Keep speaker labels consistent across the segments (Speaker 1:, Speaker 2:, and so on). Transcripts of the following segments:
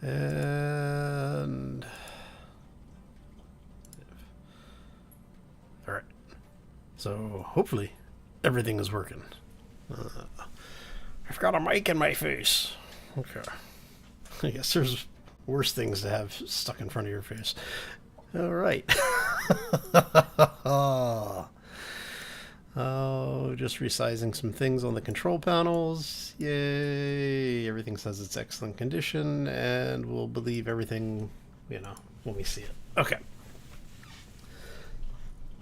Speaker 1: And all right, so hopefully everything is working. I've got a mic in my face. Okay, I guess there's worse things to have stuck in front of your face. All right. Oh, just resizing some things on the control panels. Yay! Everything says it's excellent condition, and we'll believe everything, you know, when we see it. Okay.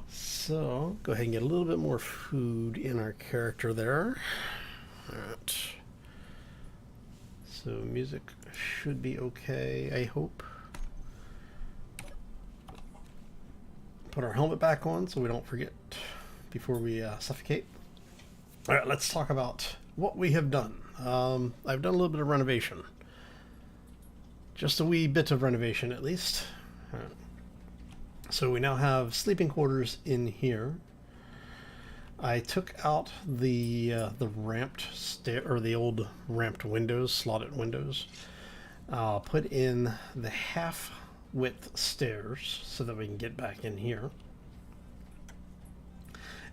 Speaker 1: So, go ahead and get a little bit more food in our character there. Alright. So, music should be okay, I hope. Put our helmet back on so we don't forget before we suffocate. All right, let's talk about what we have done. I've done a little bit of renovation. Just a wee bit of renovation, at least. All right. So we now have sleeping quarters in here. I took out the ramped stair, or the old ramped windows, slotted windows. Put in the half-width stairs so that we can get back in here.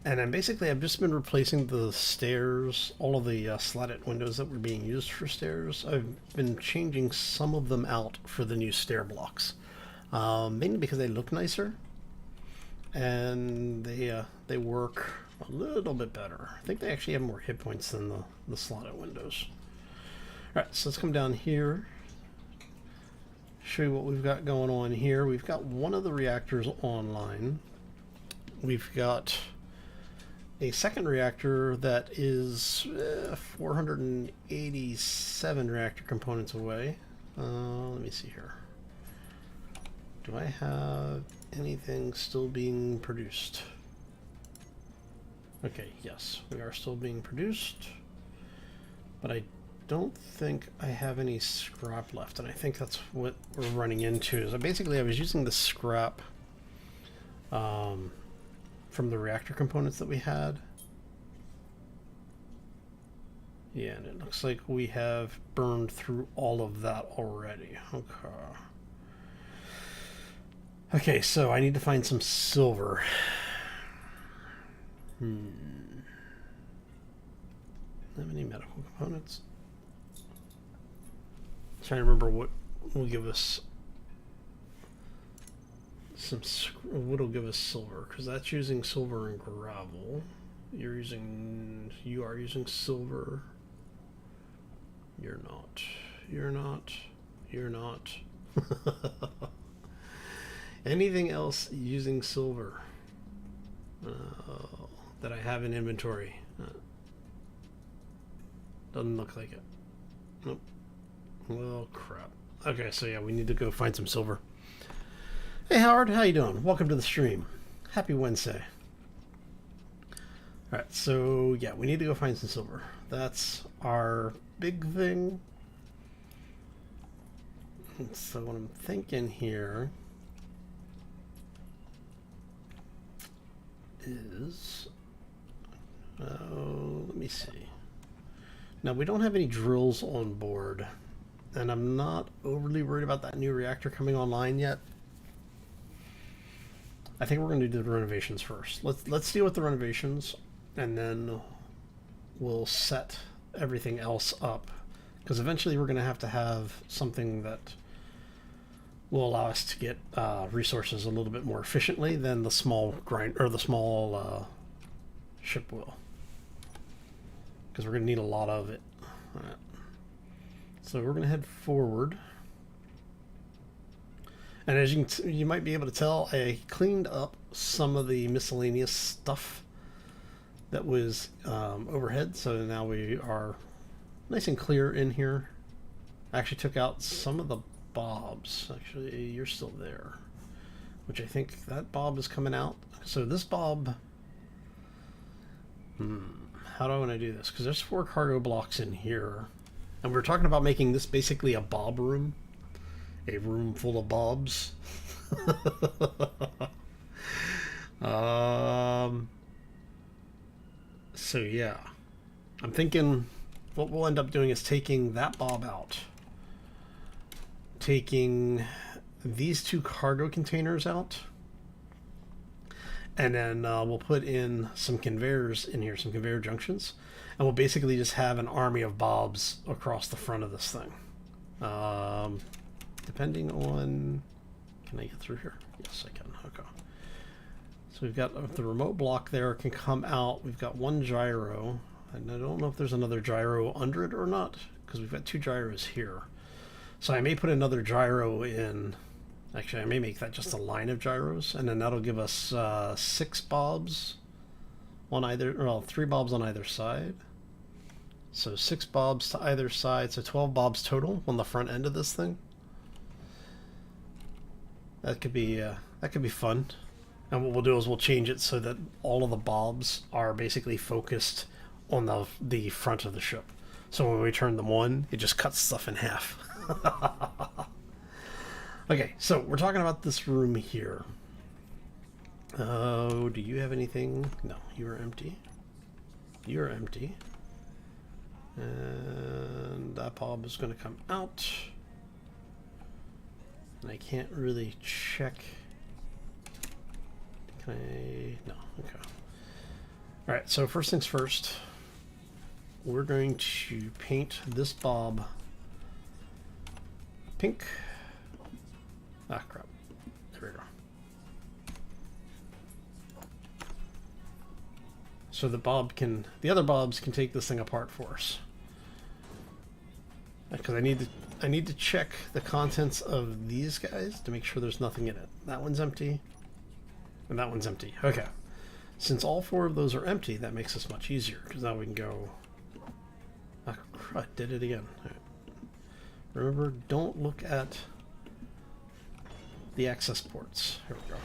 Speaker 1: And then basically I've just been replacing the stairs, all of the slatted windows that were being used for stairs. I've been changing some of them out for the new stair blocks. Mainly because they look nicer. And they work a little bit better. I think they actually have more hit points than the slotted windows. Alright, so let's come down here. Show you what we've got going on here. We've got one of the reactors online. We've got a second reactor that is 487 reactor components away. Let me see here. Do I have anything still being produced? Okay, yes, we are still being produced, but I don't think I have any scrap left, and I think that's what we're running into. So basically I was using the scrap from the reactor components that we had. Yeah, and it looks like we have burned through all of that already. Okay. Okay, so I need to find some silver. Have any medical components? I'm trying to remember what will give us what'll give us silver, because that's using silver and gravel. You are using silver. You're not. You're not. You're not. Anything else using silver that I have in inventory? Doesn't look like it. Nope. Well, crap. Okay, so yeah, we need to go find some silver. Hey Howard, how you doing? Welcome to the stream. Happy Wednesday. Alright, so yeah, we need to go find some silver. That's our big thing. So what I'm thinking here is, let me see. Now we don't have any drills on board, and I'm not overly worried about that new reactor coming online yet. I think we're going to do the renovations first. Let's deal with the renovations, and then we'll set everything else up, because eventually we're going to have something that will allow us to get resources a little bit more efficiently than the small ship will, because we're going to need a lot of it. All right. So we're going to head forward. And as you might be able to tell, I cleaned up some of the miscellaneous stuff that was overhead, so now we are nice and clear in here. I actually took out some of the bobs. Actually, you're still there, which I think that bob is coming out. So this bob, how do I want to do this? Because there's 4 cargo blocks in here, and we're talking about making this basically a bob room. A room full of bobs. So yeah, I'm thinking what we'll end up doing is taking that bob out, taking these two cargo containers out, and then we'll put in some conveyors in here, some conveyor junctions, and we'll basically just have an army of bobs across the front of this thing. Depending on, can I get through here? Yes, I can. Okay. So we've got the remote block there can come out. We've got one gyro, and I don't know if there's another gyro under it or not, because we've got two gyros here. So I may put another gyro in. Actually, I may make that just a line of gyros, and then that'll give us 6 bobs on either, well, 3 bobs on either side. So 6 bobs to either side, so 12 bobs total on the front end of this thing. That could be fun. And what we'll do is we'll change it so that all of the bobs are basically focused on the front of the ship. So when we turn them on, it just cuts stuff in half. Okay, so we're talking about this room here. Oh, do you have anything? No, you are empty. You are empty. And that bob is going to come out. And I can't really check. Can I? No, okay. Alright, so first things first. We're going to paint this bob pink. Ah, crap. There we go. So the other bobs can take this thing apart for us. Because I need to check the contents of these guys to make sure there's nothing in it. That one's empty, and that one's empty. Okay. Since all 4 of those are empty, that makes this much easier, because now we can go... Ah, crud, did it again. All right. Remember, don't look at the access ports. Here we go.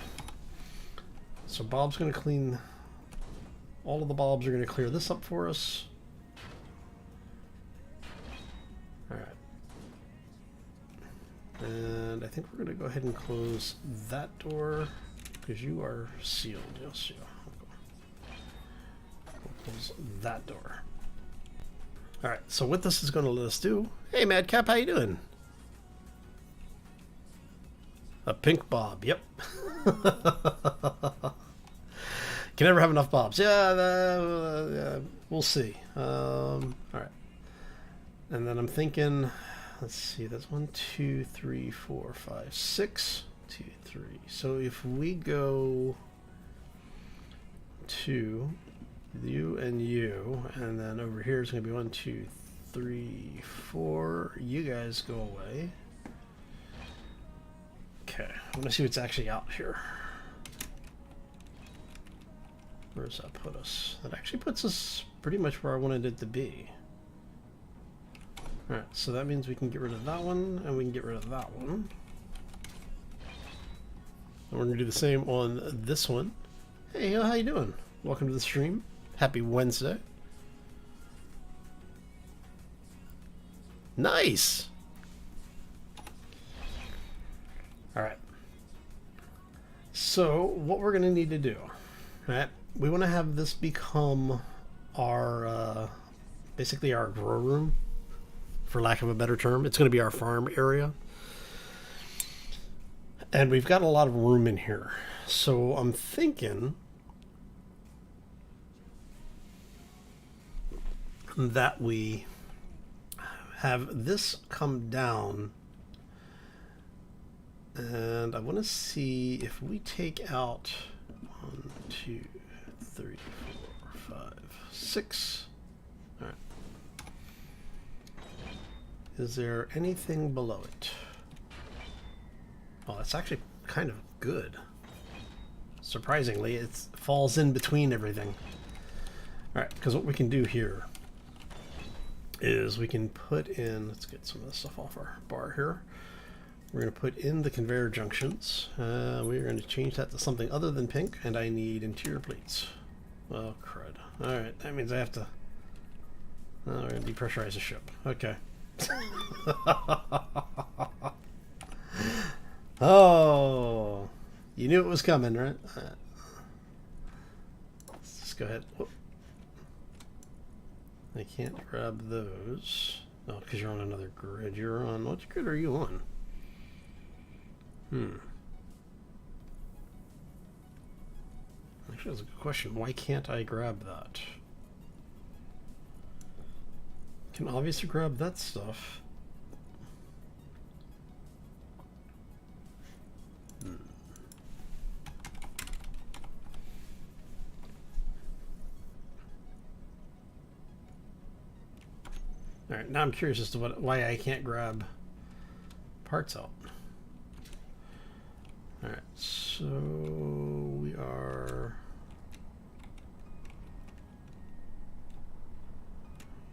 Speaker 1: So Bob's going to clean... All of the Bobs are going to clear this up for us. Alright. And I think we're going to go ahead and close that door, because you are sealed. Yes, yeah. We'll close that door. Alright, so what this is going to let us do... Hey, Madcap, how you doing? A pink bob, yep. Can never have enough bobs. Yeah, we'll see. Alright. And then I'm thinking, let's see, that's 1, 2, 3, 4, 5, 6. 2, 3. So if we go to you and you, and then over here is going to be 1, 2, 3, 4. You guys go away. Okay, I'm going to see what's actually out here. Where does that put us? That actually puts us pretty much where I wanted it to be. Alright, so that means we can get rid of that one, and we can get rid of that one. And we're going to do the same on this one. Hey, how you doing? Welcome to the stream. Happy Wednesday. Nice! Alright. So, what we're going to need to do, right? We want to have this become our, basically our grow room, for lack of a better term. It's going to be our farm area. And we've got a lot of room in here. So I'm thinking that we have this come down, and I want to see if we take out 1, 2, 3, 4, 5, 6. All right. Is there anything below it? Oh, that's actually kind of good. Surprisingly, it falls in between everything. All right, because what we can do here is we can put in, let's get some of this stuff off our bar here. We're going to put in the conveyor junctions. We're going to change that to something other than pink, and I need interior plates. Oh, crud. All right, that means I have to... we're going to depressurize the ship. Okay. Oh, you knew it was coming, right? Let's just go ahead. Whoop. I can't grab those. No, because you're on another grid. You're on, what grid are you on? Actually, that's a good question. Why can't I grab that? Can obviously grab that stuff. Alright, now I'm curious as to why I can't grab parts out. Alright, so we are...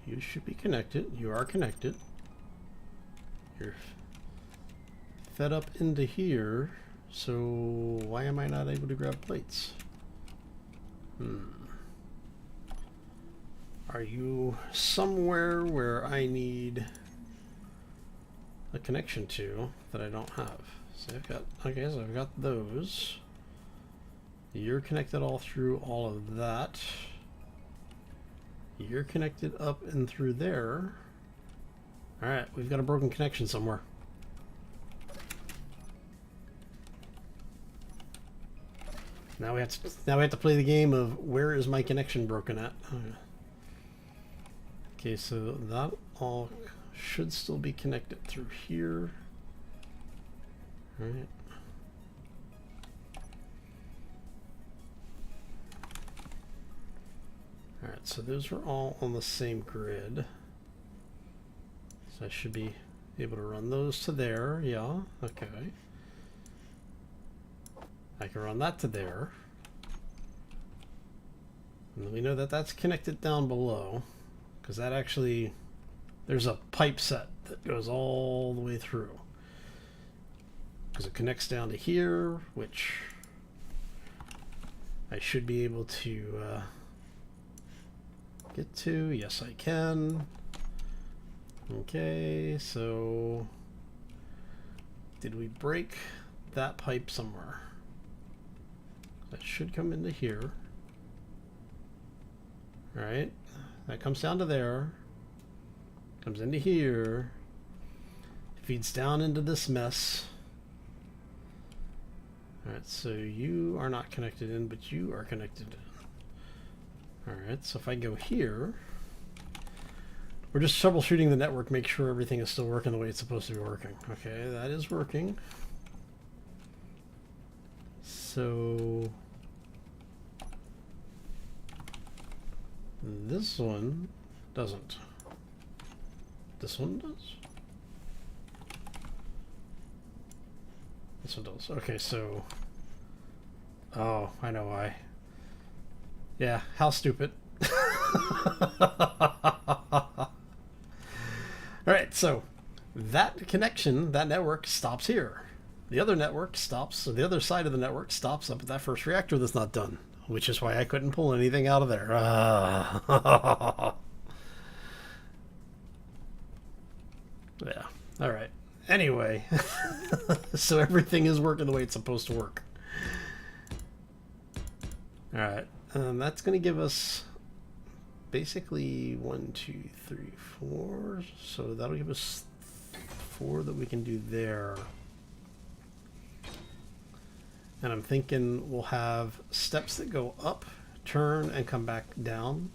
Speaker 1: You should be connected. You are connected. You're fed up into here, so why am I not able to grab plates? Are you somewhere where I need a connection to that I don't have? So I've got, okay, so I've got those. You're connected all through all of that. You're connected up and through there. Alright, we've got a broken connection somewhere. Now we have to play the game of where is my connection broken at. Okay, so that all should still be connected through here. Alright. Alright, so those are all on the same grid. So I should be able to run those to there. Yeah, okay. I can run that to there. And we know that that's connected down below, because that actually, there's a pipe set that goes all the way through. Because it connects down to here, which I should be able to get to. Yes, I can. Okay, so did we break that pipe somewhere? That should come into here. Right? That comes down to there. Comes into here. Feeds down into this mess. Alright, so you are not connected in, but you are connected in. Alright, so if I go here, we're just troubleshooting the network, make sure everything is still working the way it's supposed to be working. Okay, that is working. So this one doesn't. This one does? This one does. Okay, so... Oh, I know why. Yeah, how stupid. Alright, so that connection, that network stops here. The other network stops, so the other side of the network stops up at that first reactor that's not done, which is why I couldn't pull anything out of there. Yeah, alright. Anyway, so everything is working the way it's supposed to work. Alright, that's going to give us basically 1, 2, 3, 4. So that'll give us 4 that we can do there. And I'm thinking we'll have steps that go up, turn, and come back down.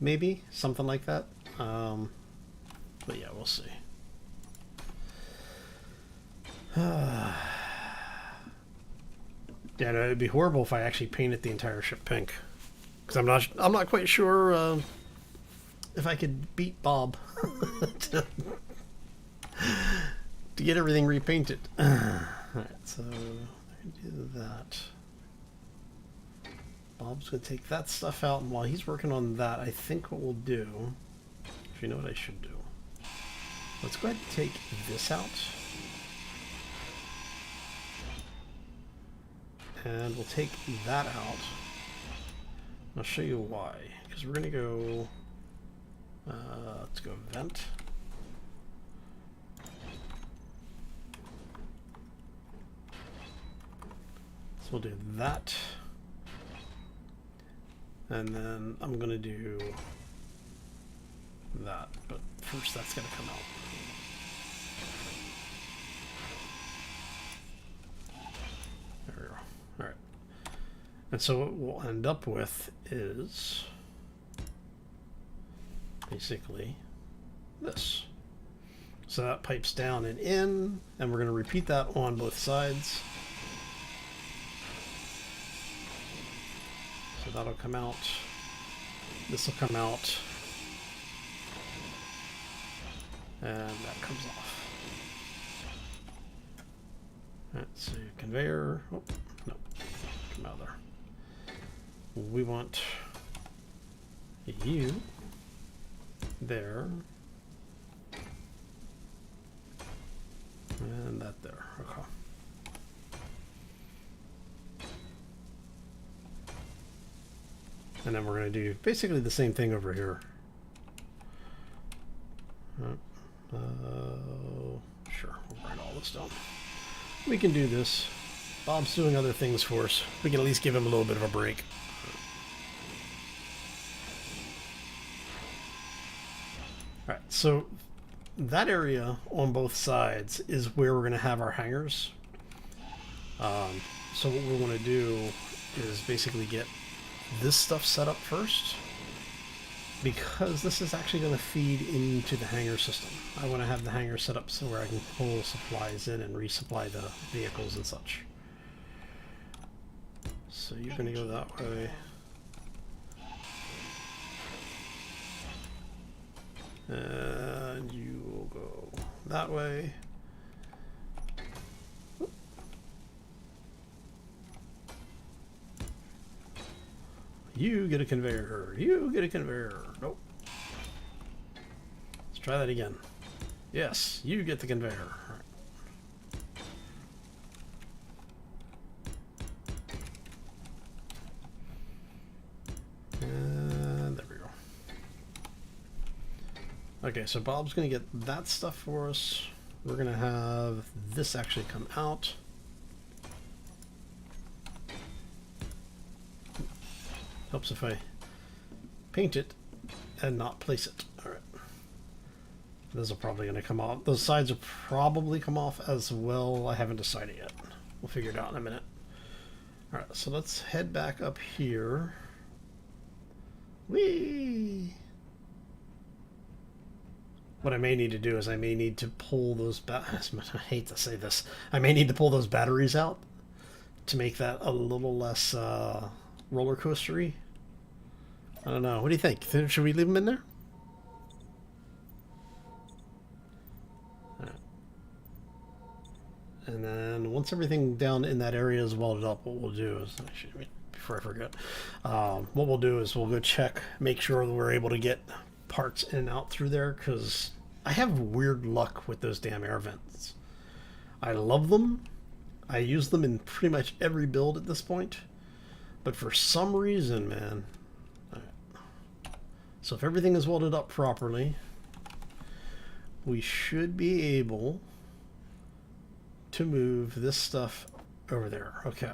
Speaker 1: Maybe something like that. But yeah, we'll see. Yeah, no, it'd be horrible if I actually painted the entire ship pink, because I'm not quite sure if I could beat Bob to get everything repainted. Alright, so I can do that. Bob's going to take that stuff out, and while he's working on that, I think what we'll do, if you know what I should do, let's go ahead and take this out. And we'll take that out. I'll show you why. Because we're going to go, let's go vent. So we'll do that. And then I'm going to do that. But first that's going to come out. And so what we'll end up with is basically this. So that pipes down and in, and we're going to repeat that on both sides. So that'll come out. This will come out. And that comes off. Alright, so conveyor. Oh, no. Come out of there. We want you there. And that there. Okay. And then we're going to do basically the same thing over here. Sure, we'll write all this down. We can do this. Bob's doing other things for us. We can at least give him a little bit of a break. Alright, so that area on both sides is where we're going to have our hangers. So what we want to do is basically get this stuff set up first, because this is actually going to feed into the hanger system. I want to have the hanger set up so where I can pull supplies in and resupply the vehicles and such. So you're going to go that way. And you will go that way. You get a conveyor. You get a conveyor. Nope. Let's try that again. Yes, you get the conveyor. And there we go. Okay, so Bob's going to get that stuff for us. We're going to have this actually come out. Helps if I paint it and not place it. Alright. Those are probably going to come off. Those sides will probably come off as well. I haven't decided yet. We'll figure it out in a minute. Alright, so let's head back up here. Whee! What I may need to do is I may need to pull those I hate to say this. I may need to pull those batteries out to make that a little less roller coastery. I don't know. What do you think? Should we leave them in there? Right. And then once everything down in that area is welded up, what we'll do is, actually, before I forget, what we'll do is we'll go check, make sure that we're able to get parts in and out through there, because I have weird luck with those damn air vents. I love them. I use them in pretty much every build at this point. But for some reason, man. Right. So if everything is welded up properly, we should be able to move this stuff over there. Okay.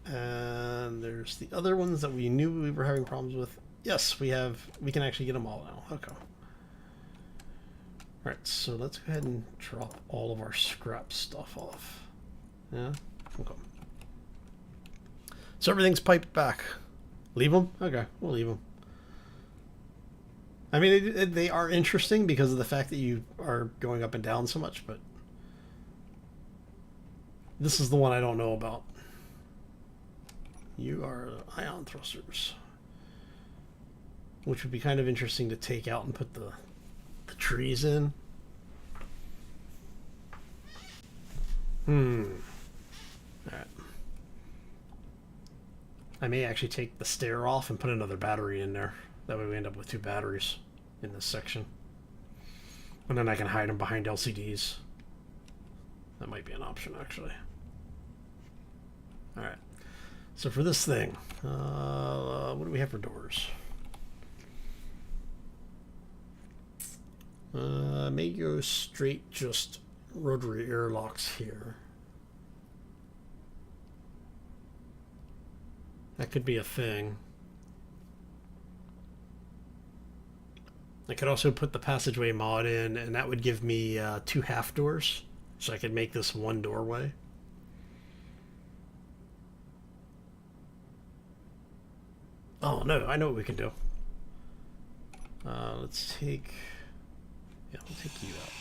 Speaker 1: And there's the other ones that we knew we were having problems with. Yes, we can actually get them all now. Okay. Alright, so let's go ahead and drop all of our scrap stuff off. Yeah? Okay. So everything's piped back. Leave them? Okay, we'll leave them. I mean, they are interesting because of the fact that you are going up and down so much, but this is the one I don't know about. You are ion thrusters, which would be kind of interesting to take out and put the trees in. Alright. I may actually take the stair off and put another battery in there. That way we end up with 2 batteries in this section. And then I can hide them behind LCDs. That might be an option, actually. Alright. So for this thing, what do we have for doors? May go straight just rotary airlocks here. That could be a thing. I could also put the passageway mod in, and that would give me 2 half doors, so I could make this 1 doorway. Oh no, I know what we can do. Let's take... Yeah, we'll take you out.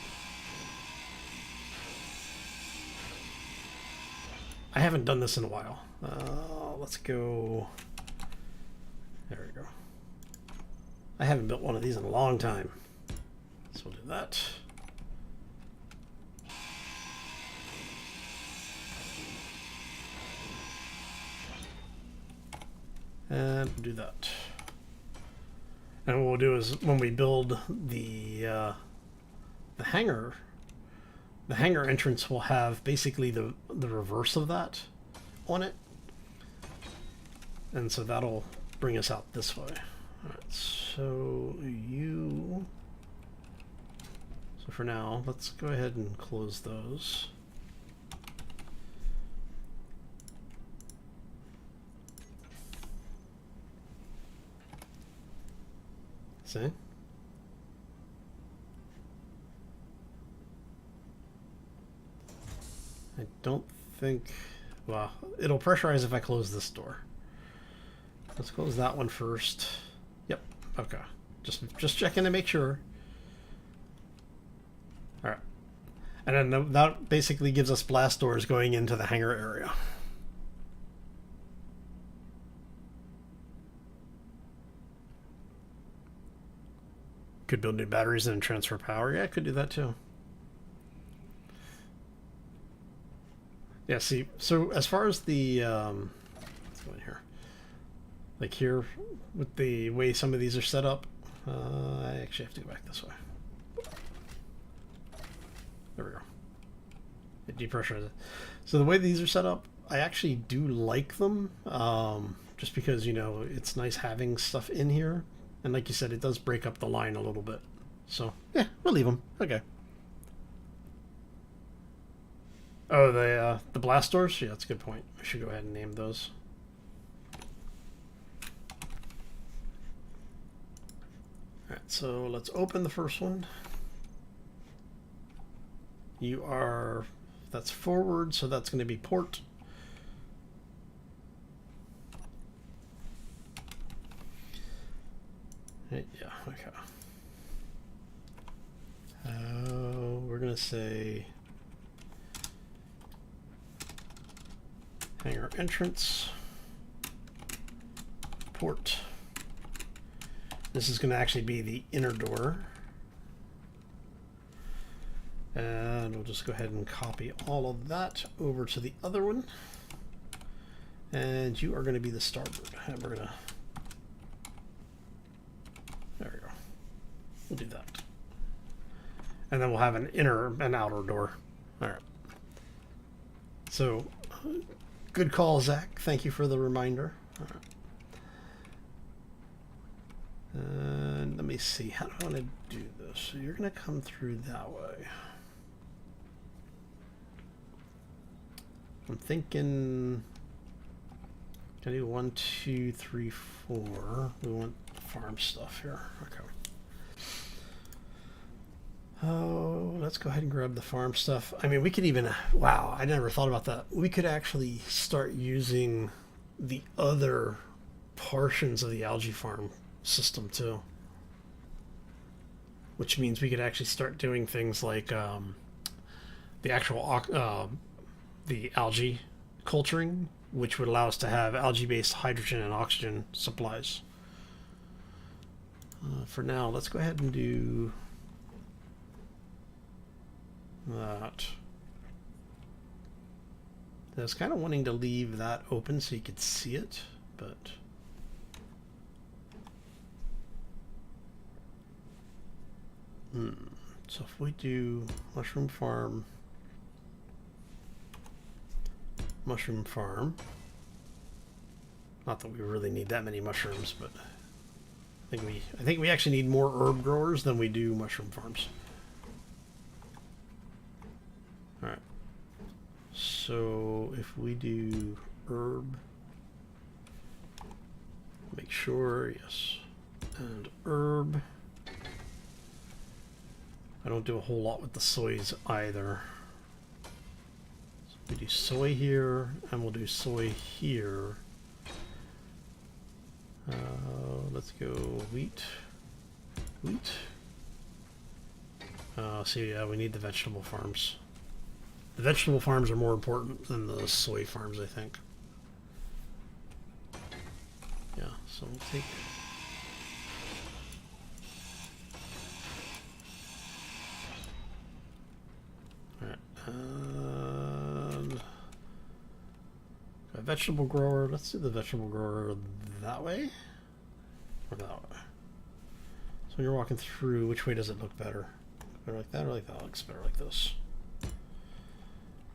Speaker 1: I haven't done this in a while. Let's go... There we go. I haven't built one of these in a long time. So we'll do that. And we'll do that. And what we'll do is when we build the hangar entrance will have basically the reverse of that on it. And so that'll bring us out this way. Alright, so for now, let's go ahead and close those. See? I don't think... Well, it'll pressurize if I close this door. Let's close that one first. Yep, okay. Just checking to make sure. Alright. And then that basically gives us blast doors going into the hangar area. Could build new batteries and transfer power. Yeah, I could do that too. Yeah, see, so as far as the, let's go in here. Like here, with the way some of these are set up, I actually have to go back this way. There we go. It depressurizes it. So the way these are set up, I actually do like them, just because, you know, it's nice having stuff in here. And like you said, it does break up the line a little bit. So, yeah, we'll leave them. Okay. Oh, the blast doors? Yeah, that's a good point. I should go ahead and name those. Alright, so let's open the first one. You are... That's forward, so that's going to be port. Yeah, okay. We're going to say hangar entrance, port. This is going to actually be the inner door. And we'll just go ahead and copy all of that over to the other one. And you are going to be the starboard. And we're going to... There we go. We'll do that. And then we'll have an inner and outer door. All right. So, good call, Zach. Thank you for the reminder. All right. And let me see. How do I want to do this? So you're going to come through that way. I'm thinking... Can I do 1, 2, 3, 4? We want farm stuff here. Okay. Oh, let's go ahead and grab the farm stuff. I mean, we could even... Wow, I never thought about that. We could actually start using the other portions of the algae farm system, too. Which means we could actually start doing things like the actual... the algae culturing, which would allow us to have algae-based hydrogen and oxygen supplies. For now, let's go ahead and do that. I was kind of wanting to leave that open so you could see it, but... So if we do mushroom farm, not that we really need that many mushrooms, but I think we actually need more herb growers than we do mushroom farms. All right. So if we do herb, make sure, yes, and herb. I don't do a whole lot with the soys either. So we do soy here, and we'll do soy here. Let's go wheat. Wheat. So yeah, we need the vegetable farms. The vegetable farms are more important than the soy farms, I think. Yeah, so we'll take... Alright, a vegetable grower. Let's do the vegetable grower that way? Or that way? So when you're walking through, which way does it look better? Better like that or like that? It looks better like this.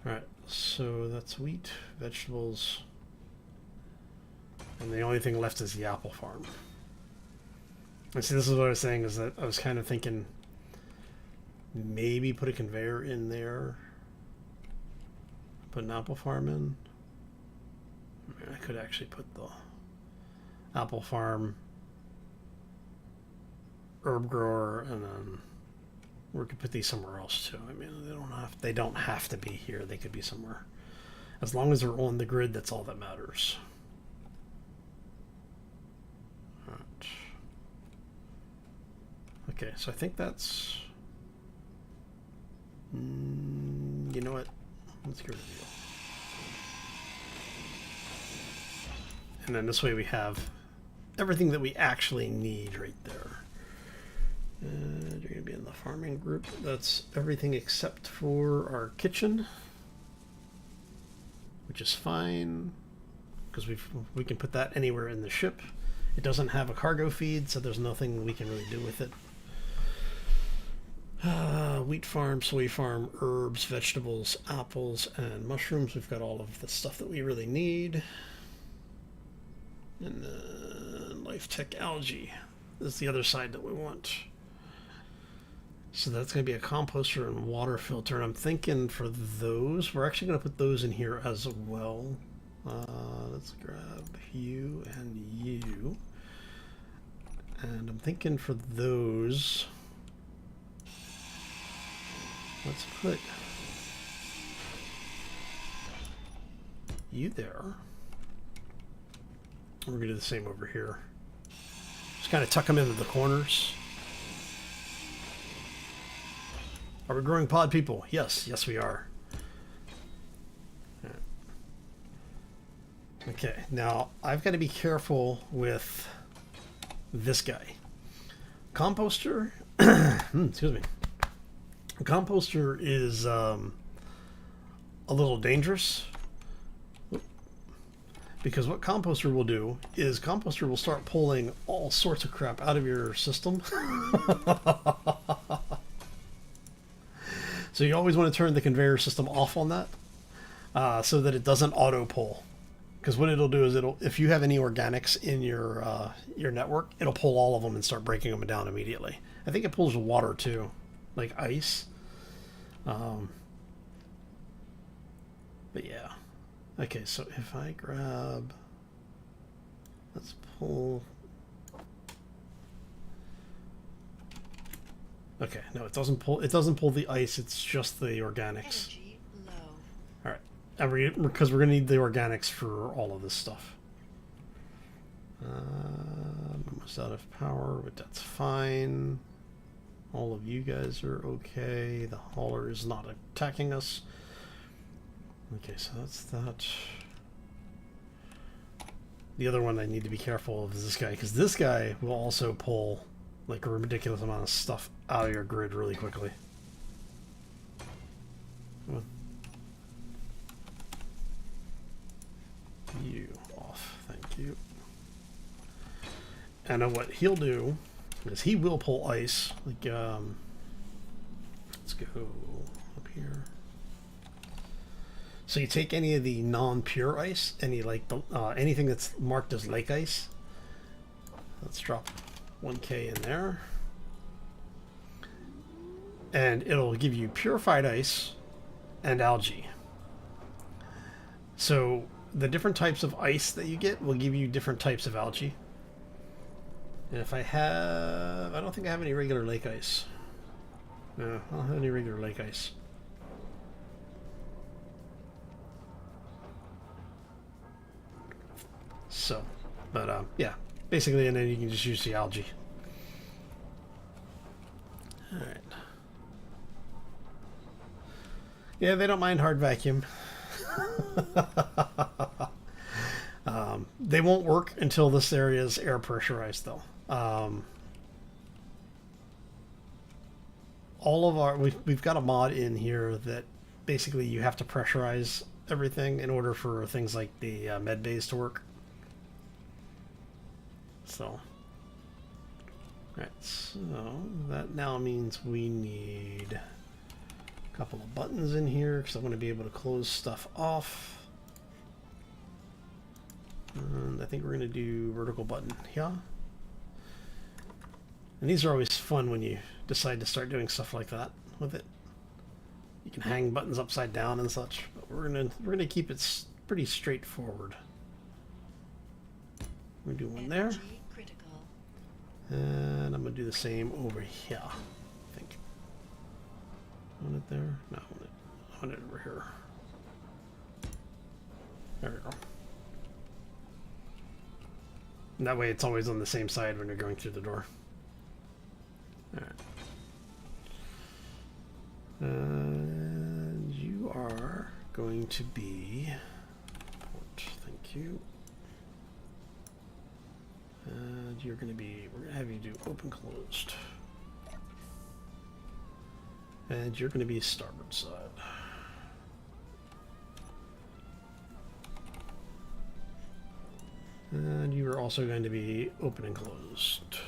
Speaker 1: Alright, so that's wheat, vegetables, and the only thing left is the apple farm. And see, this is what I was saying, is that I was kind of thinking maybe put a conveyor in there, put an apple farm in. I mean, I could actually put the apple farm, herb grower, and then we could put these somewhere else too. I mean, they don't have to be here. They could be somewhere. As long as they're on the grid, that's all that matters. All right. Okay, so I think that's... you know what? Let's get rid of you. And then this way we have everything that we actually need right there. You're going to be in the farming group. That's everything except for our kitchen, which is fine because we can put that anywhere in the ship. It doesn't have a cargo feed, so there's nothing we can really do with it. Wheat farm, soy farm, herbs, vegetables, apples, and mushrooms. We've got all of the stuff that we really need. And then life tech algae is the other side that we want. So that's going to be a composter and water filter. And I'm thinking for those, we're actually going to put those in here as well. Let's grab you and you. And I'm thinking for those, let's put you there. We're going to do the same over here. Just kind of tuck them into the corners. Are we growing pod people? Yes, yes we are. Okay, now I've got to be careful with this guy. Composter, excuse me. Composter is a little dangerous. Because what Composter will do is Composter will start pulling all sorts of crap out of your system. So you always want to turn the conveyor system off on that so that it doesn't auto pull. Because what it'll do is if you have any organics in your network, it'll pull all of them and start breaking them down immediately. I think it pulls water too, like ice. But yeah. Okay, so if I grab, let's pull. Okay, no, it doesn't pull. It doesn't pull the ice. It's just the organics. All right, and because we're gonna need the organics for all of this stuff. I'm almost out of power, but that's fine. All of you guys are okay. The hauler is not attacking us. Okay, so that's that. The other one I need to be careful of is this guy, because this guy will also pull like a ridiculous amount of stuff out of your grid really quickly. Come on. You off, thank you. And then what he'll do is he will pull ice. Like, let's go up here. So you take any of the non-pure ice, anything that's marked as lake ice. Let's drop 1K in there. And it'll give you purified ice and algae. So the different types of ice that you get will give you different types of algae. And if I don't think I have any regular lake ice. No, I don't have any regular lake ice. So, but yeah, Basically, and then you can just use the algae. Alright. Yeah, they don't mind hard vacuum. They won't work until this area is air pressurized, though. All of our we've got a mod in here that basically you have to pressurize everything in order for things like the med bays to work. So, right. So that now means we need a couple of buttons in here because I want to be able to close stuff off. And I think we're going to do vertical button here. And these are always fun when you decide to start doing stuff like that with it. You can hang buttons upside down and such, but we're gonna keep it pretty straightforward. We're gonna do one there, and I'm gonna do the same over here. I think. Want it there? No, I want it over here. There we go. And that way it's always on the same side when you're going through the door. Alright. And you are going to be port, thank you. And you're going to be, we're going to have you do open closed. And you're going to be starboard side. And you are also going to be open and closed.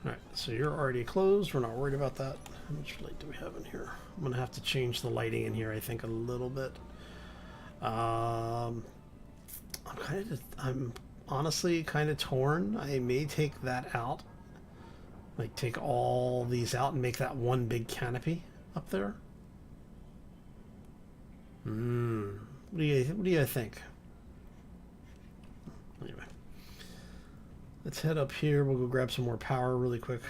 Speaker 1: Alright, so you're already closed. We're not worried about that. How much light do we have in here? I'm going to have to change the lighting in here, I think, a little bit. I'm honestly kind of torn. I may take that out. Like, take all these out and make that one big canopy up there. What do you think? Anyway. Let's head up here. We'll go grab some more power really quick.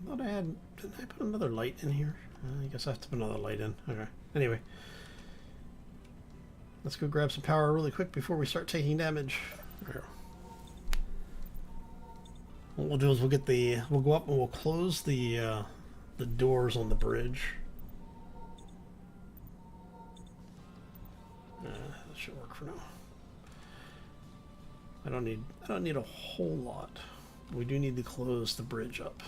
Speaker 1: I thought I had... Did I put another light in here? I guess I have to put another light in. Okay. Anyway. Let's go grab some power really quick before we start taking damage. There. What we'll do is we'll go up and we'll close the doors on the bridge. That should work for now. I don't need a whole lot. We do need to close the bridge up.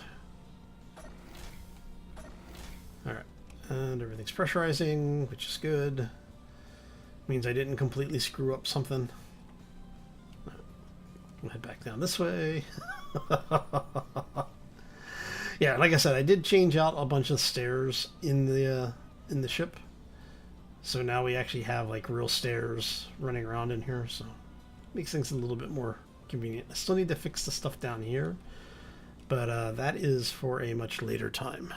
Speaker 1: Alright. And everything's pressurizing, which is good. Means I didn't completely screw up something. We'll head back down this way. Yeah, like I said, I did change out a bunch of stairs in the ship. So now we actually have like real stairs running around in here, so makes things a little bit more convenient. I still need to fix the stuff down here, but that is for a much later time.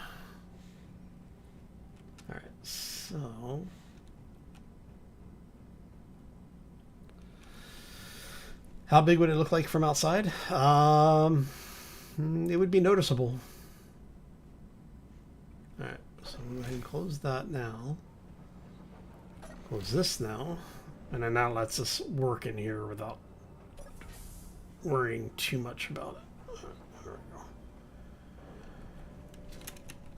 Speaker 1: Alright, so... How big would it look like from outside? It would be noticeable. Alright, so I'm going to go ahead and close that now. Close this now. And then that lets us work in here without worrying too much about it. There we go.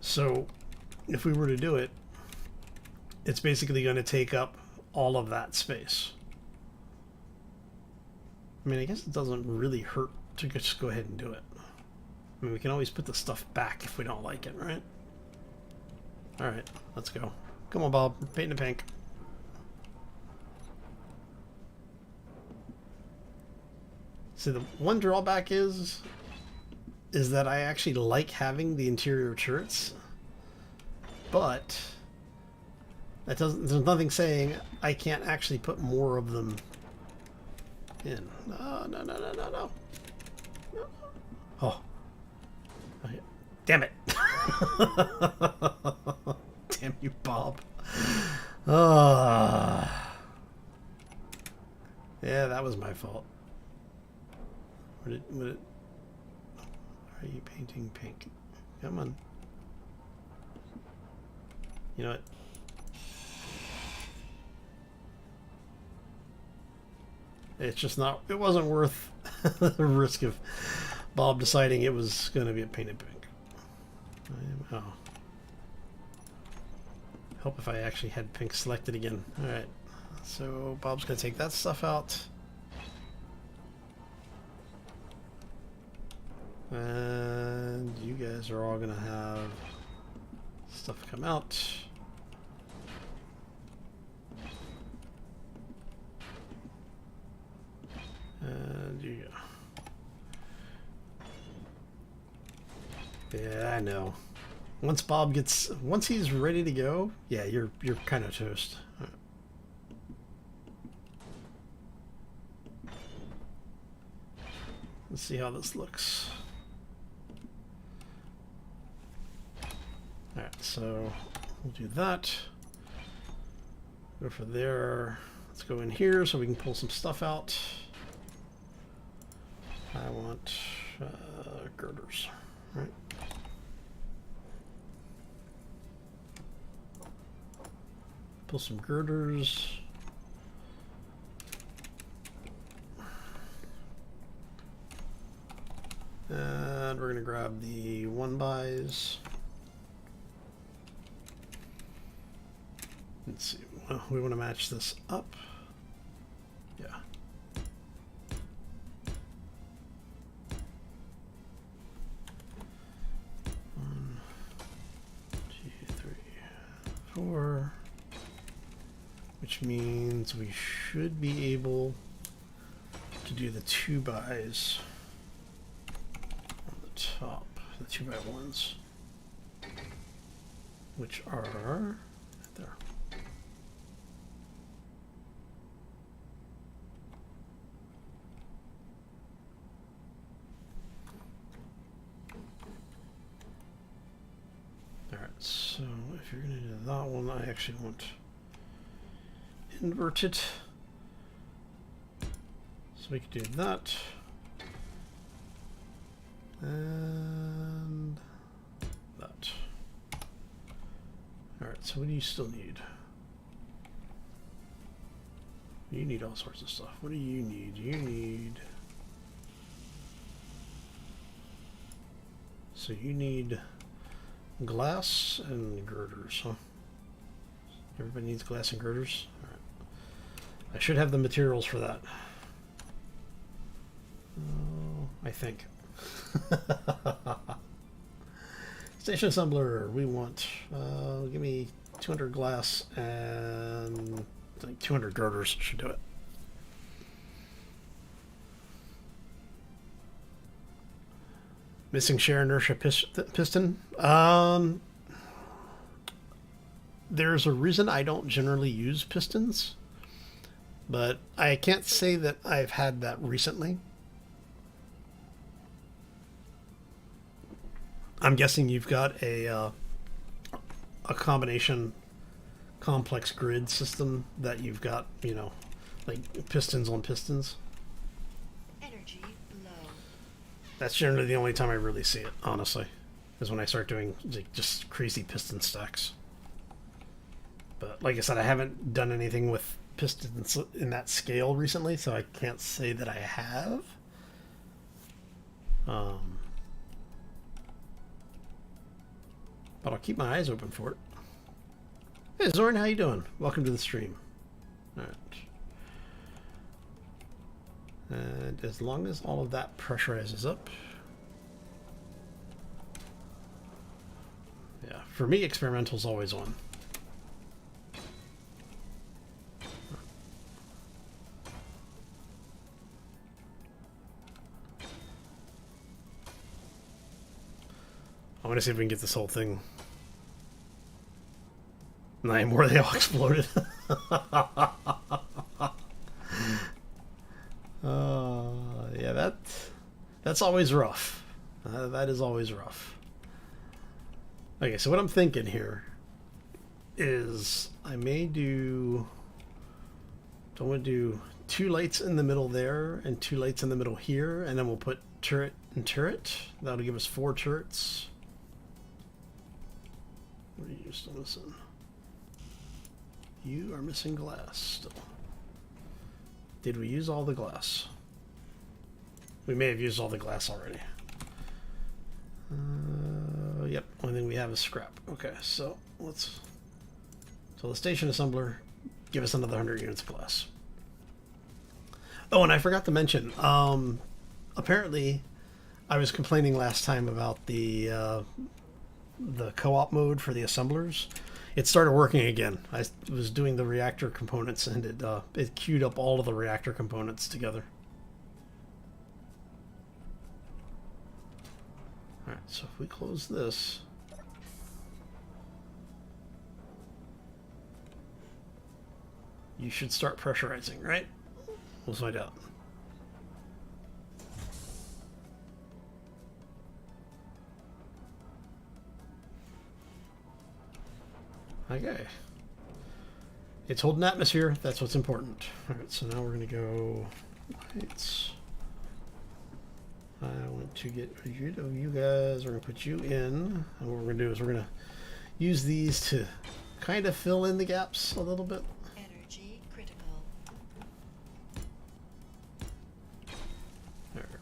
Speaker 1: So, if we were to do it, it's basically going to take up all of that space. I mean, I guess it doesn't really hurt to just go ahead and do it. I mean, we can always put the stuff back if we don't like it, right? Alright, let's go. Come on, Bob. We're painting pink. See, the one drawback is that I actually like having the interior turrets, but that doesn't. There's nothing saying I can't actually put more of them in. No. Oh. Okay. Damn it. Damn you, Bob. Yeah, that was my fault. Would it... Are you painting pink? Come on. You know what? It's just not, it wasn't worth the risk of Bob deciding it was going to be a painted pink. Oh. Help if I actually had pink selected again. Alright, so Bob's going to take that stuff out. And you guys are all going to have stuff come out. And you go. Yeah, I know. Once he's ready to go, yeah, you're kind of toast. Right. Let's see how this looks. All right, so we'll do that. Go for there. Let's go in here so we can pull some stuff out. I want girders, right? Pull some girders. And we're going to grab the 1x. Let's see. Well, we want to match this up. Yeah. 1, 2, 3, 4. Which means we should be able to do the 2x's on the top, the 2x1s, which are right there. All right, so if you're going to do that one, I actually want invert it. So we can do that. And that. Alright, so what do you still need? You need all sorts of stuff. What do you need? You need... So you need glass and girders, huh? Everybody needs glass and girders? All right. I should have the materials for that. Oh, I think. Station assembler, we want, give me 200 glass and I think 200 girders should do it. Missing shear inertia piston. There's a reason I don't generally use pistons, but I can't say that I've had that recently. I'm guessing you've got a combination complex grid system that you've got, you know, like pistons on pistons.
Speaker 2: Energy low.
Speaker 1: That's generally the only time I really see it, honestly, is when I start doing like just crazy piston stacks. But like I said, I haven't done anything with pistons in that scale recently, so I can't say that I have. But I'll keep my eyes open for it. Hey Zoran, how you doing? Welcome to the stream. Alright. And as long as all of that pressurizes up. Yeah, for me experimental's always on. I want to see if we can get this whole thing. 9 more, they all exploded. Yeah, that's always rough. That is always rough. Okay, so what I'm thinking here is I may do... I want to do 2 lights in the middle there and 2 lights in the middle here, and then we'll put turret and turret. That'll give us 4 turrets. What are you still missing? You are missing glass still. Did we use all the glass? We may have used all the glass already. Yep, only thing we have is scrap. Okay, so let's... So the station assembler, give us another 100 units of glass. Oh, and I forgot to mention, apparently I was complaining last time about the co-op mode for the assemblers. It started working again. I was doing the reactor components, and it queued up all of the reactor components together. Alright, so if we close this... You should start pressurizing, right? We'll find out. Okay. It's holding atmosphere. That's what's important. Alright, so now we're going to go... Lights. I want to get rid of you guys. We're going to put you in. And what we're going to do is we're going to use these to kind of fill in the gaps a little bit.
Speaker 2: Energy critical.
Speaker 1: There we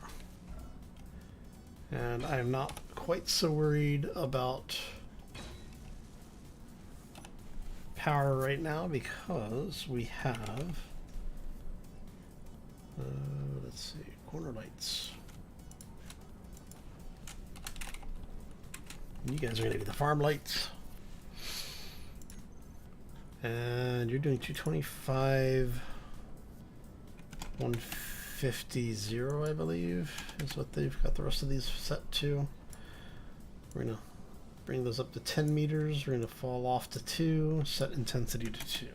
Speaker 1: go. And I'm not quite so worried about power right now because we have, let's see, corner lights. You guys are going to be the farm lights. And you're doing 225, 150, 0, I believe, is what they've got the rest of these set to. We're going to bring those up to 10 meters. We're going to fall off to 2, set intensity to 2.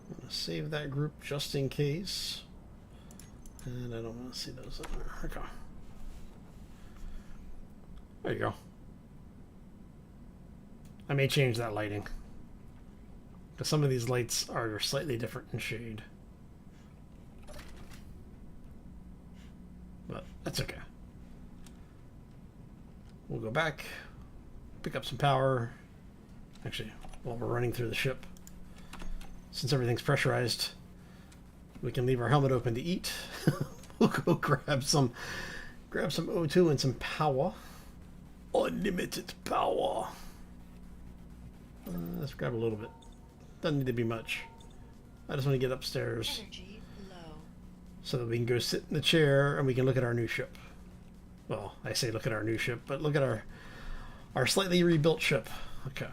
Speaker 1: I'm going to save that group just in case. And I don't want to see those in there. Okay. There you go. I may change that lighting, because some of these lights are slightly different in shade. But that's okay. We'll go back, pick up some power. Actually, while we're running through the ship, since everything's pressurized, we can leave our helmet open to eat. We'll go grab some O2 and some power. Unlimited power. Let's grab a little bit. Doesn't need to be much. I just want to get upstairs
Speaker 2: Energy low.
Speaker 1: so that we can go sit in the chair and we can look at our new ship. Well, I say look at our new ship, but look at our slightly rebuilt ship. Okay.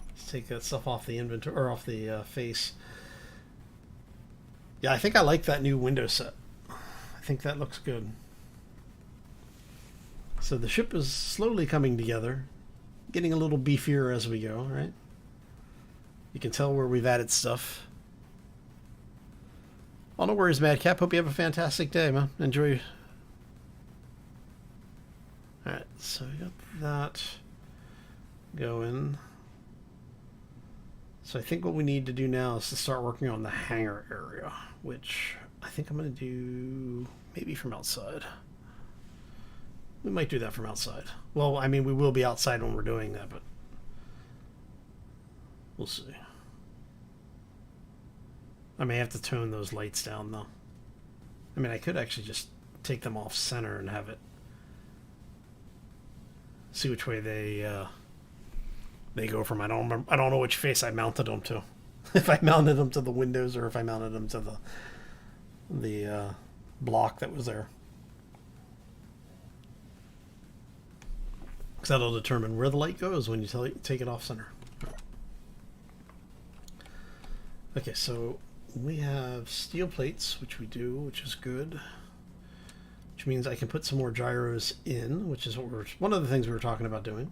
Speaker 1: Let's take that stuff off the inventory, or off the face. Yeah, I think I like that new window set. I think that looks good. So the ship is slowly coming together, getting a little beefier as we go, right? You can tell where we've added stuff. Oh, no worries, Madcap. Hope you have a fantastic day, man. Enjoy. Alright, so we got that going. So I think what we need to do now is to start working on the hangar area, which I think I'm going to do maybe from outside. We might do that from outside. Well, I mean, we will be outside when we're doing that, but we'll see. I may have to tone those lights down, though. I mean, I could actually just take them off center and have it... See which way they go from. I don't know which face I mounted them to. If I mounted them to the windows or if I mounted them to the block that was there. Because that'll determine where the light goes when you take it off center. Okay, so we have steel plates, which we do, which is good. Which means I can put some more gyros in, which is what one of the things we were talking about doing.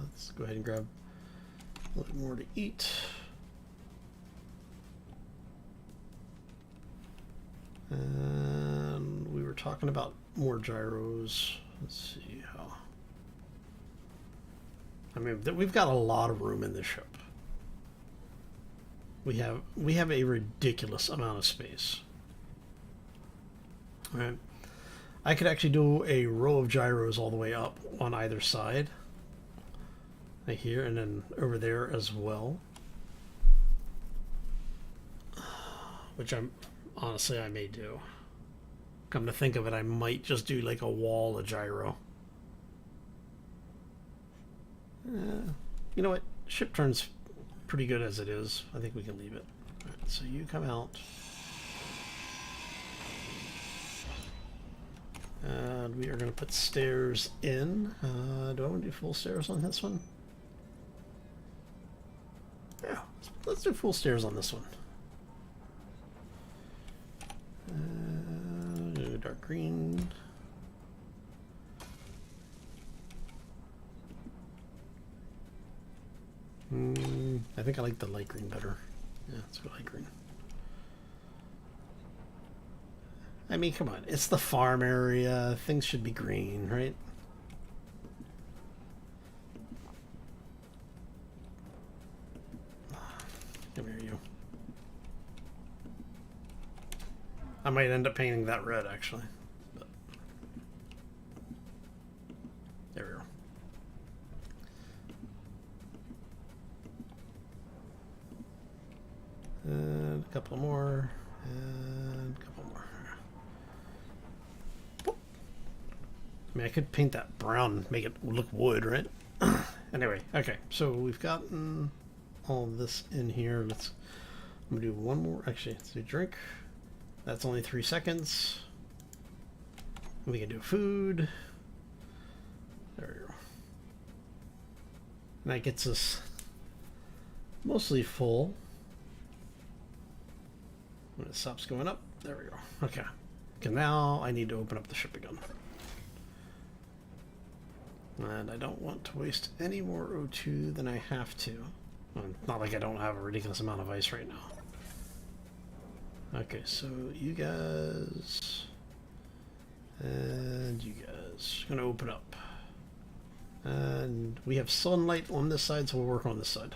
Speaker 1: Let's go ahead and grab a little more to eat. And we were talking about more gyros. Let's see how. I mean, we've got a lot of room in this ship. We have a ridiculous amount of space. All right. I could actually do a row of gyros all the way up on either side. Right here, and then over there as well. Which honestly, I may do. Come to think of it, I might just do like a wall of gyro. You know what? Ship turns pretty good as it is. I think we can leave it. All right, so you come out. And we are going to put stairs in. Do I want to do full stairs on this one? Yeah, let's do full stairs on this one. Dark green. I think I like the light green better. Yeah, let's go light green. I mean, come on. It's the farm area. Things should be green, right? Come here, you. I might end up painting that red, actually. But there we go. And a couple more. And a couple more. I mean, I could paint that brown, make it look wood, right? Anyway, okay. So we've gotten all of this in here. I'm gonna do one more. Actually, let's do drink. That's only 3 seconds. We can do food. There we go. And that gets us mostly full. When it stops going up, there we go. Okay. Okay, now I need to open up the ship again. And I don't want to waste any more O2 than I have to. Well, not like I don't have a ridiculous amount of ice right now. Okay, so you guys and you guys are gonna open up. And we have sunlight on this side, so we'll work on this side.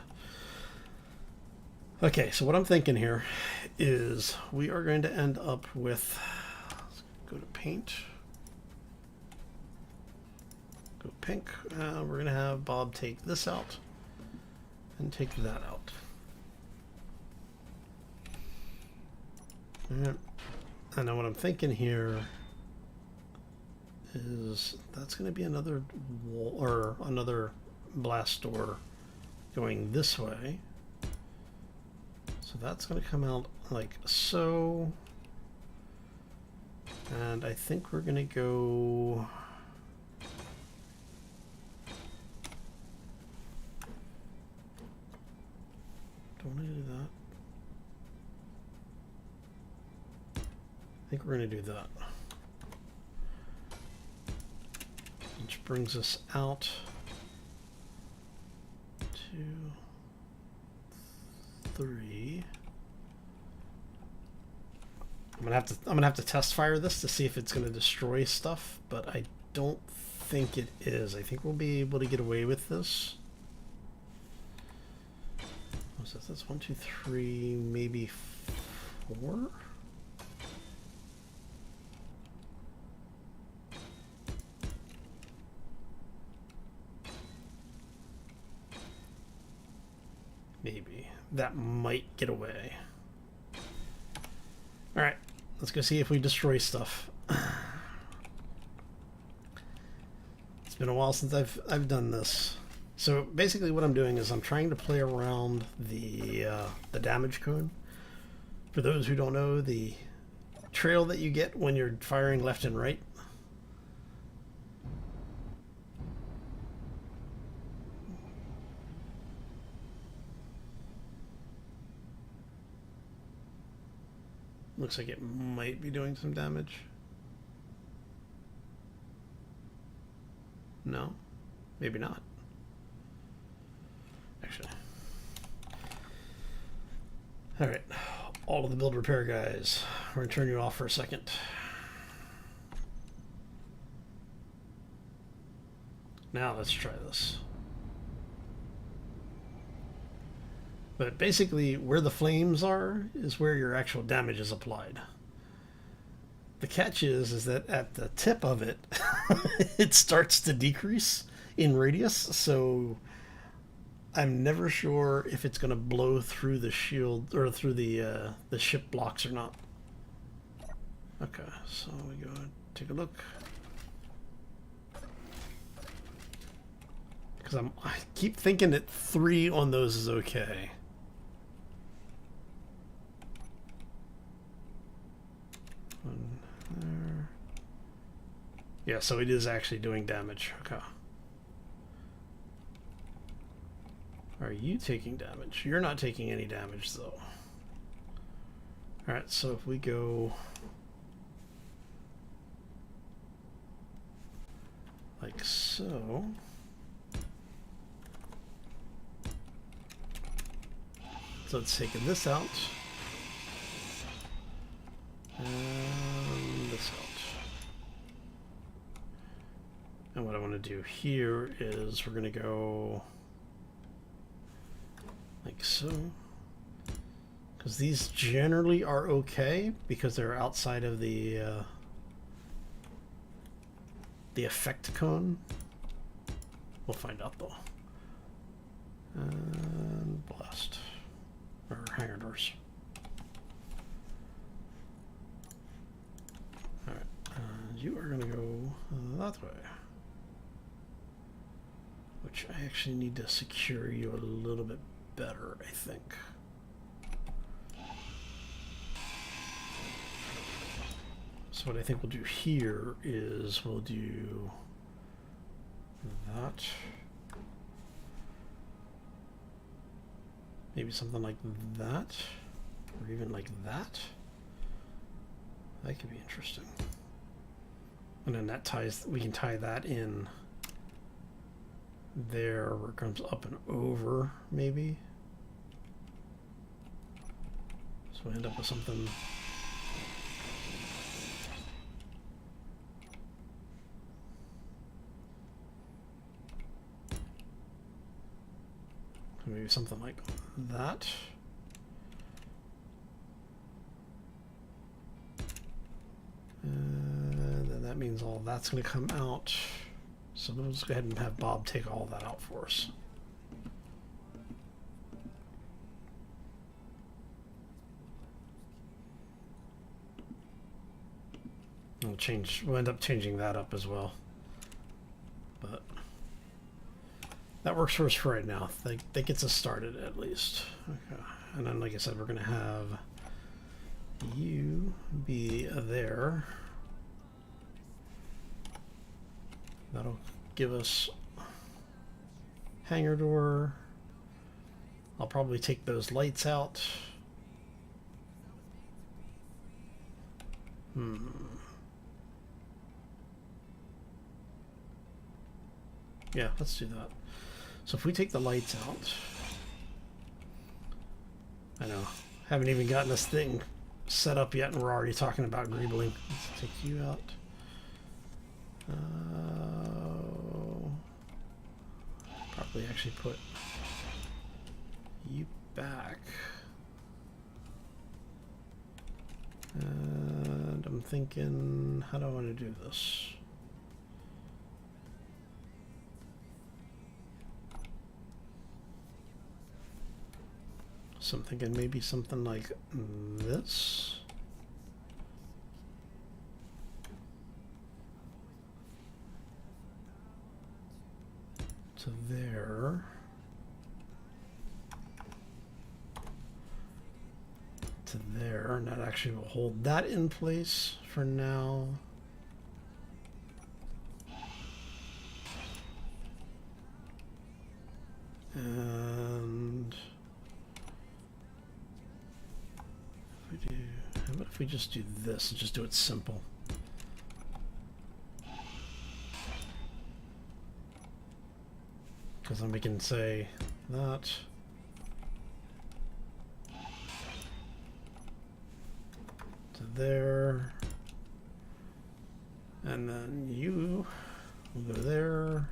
Speaker 1: Okay, so what I'm thinking here is we are going to end up with, let's go to paint. Go pink. We're going to have Bob take this out and take that out. And then what I'm thinking here is that's going to be another wall or another blast door going this way. So that's going to come out like so. And I think we're going to go... Don't want to do that. I think we're going to do that. Which brings us out to 3. I'm gonna have to test fire this to see if it's gonna destroy stuff, but I don't think it is. I think we'll be able to get away with this. What's this? That's 1, 2, 3, maybe 4. Maybe. That might get away. Alright, let's go see if we destroy stuff. It's been a while since I've done this. So basically what I'm doing is I'm trying to play around the damage cone. For those who don't know, the trail that you get when you're firing left and right. Looks like it might be doing some damage. No, maybe not. Actually. Alright, all of the build repair guys. We're gonna turn you off for a second. Now let's try this. But basically, where the flames are is where your actual damage is applied. The catch is that at the tip of it, it starts to decrease in radius. So I'm never sure if it's gonna blow through the shield or through the ship blocks or not. Okay, so we go take a look. Because I keep thinking that 3 on those is okay. One there. Yeah, so it is actually doing damage. Okay. Are you taking damage? You're not taking any damage, though. Alright, so if we go like so. So it's taking this out. And this out. And what I want to do here is we're going to go like so. Because these generally are okay because they're outside of the effect cone. We'll find out though. And blast. Or hangar doors. Alright, you are going to go that way. Which I actually need to secure you a little bit better, I think. So what I think we'll do here is we'll do that. Maybe something like that, or even like that. That could be interesting. And then that ties, we can tie that in there where it comes up and over, maybe. So we end up with something. Maybe something like that. And then that means all that's going to come out. So let's go ahead and have Bob take all that out for us. We'll end up changing that up as well. But that works for us for right now. That gets us started at least. Okay. And then, like I said, we're going to have you be there. That'll give us hangar door. I'll probably take those lights out. Yeah, let's do that. So if we take the lights out, I know, haven't even gotten this thing set up yet and we're already talking about greebling. Let's take you out. Probably actually put you back. And I'm thinking, how do I want to do this? So I'm thinking maybe something like this. To there. To there. And that actually will hold that in place for now. And how about if we just do this and just do it simple? Because then we can say that. To there. And then you will go there.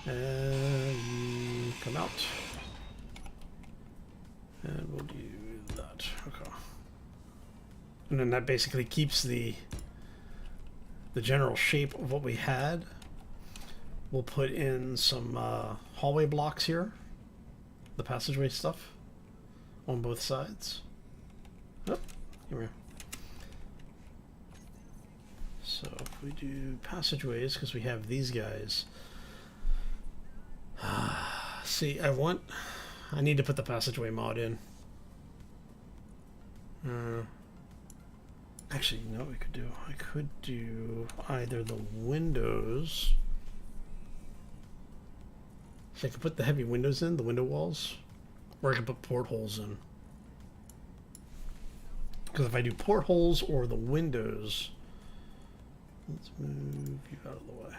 Speaker 1: And you come out. And we'll do that. Okay. And then that basically keeps the general shape of what we had. We'll put in some hallway blocks here. the passageway stuff on both sides. Oh, here we are. So if we do passageways, because we have these guys. See, I need to put the passageway mod in. Actually, you know what we could do? I could do either the windows. So I could put the heavy windows in, the window walls, or I could put portholes in. Because if I do portholes or the windows, let's move you out of the way.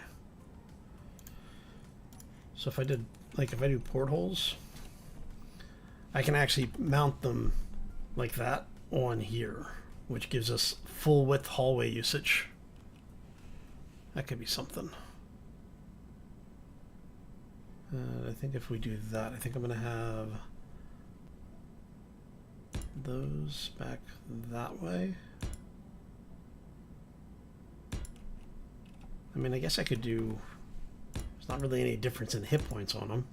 Speaker 1: So if I did, like if I do portholes, I can actually mount them like that on here, which gives us full width hallway usage. That could be something. I think if we do that, I think I'm going to have those back that way. I mean, I guess I could do, there's not really any difference in hit points on them.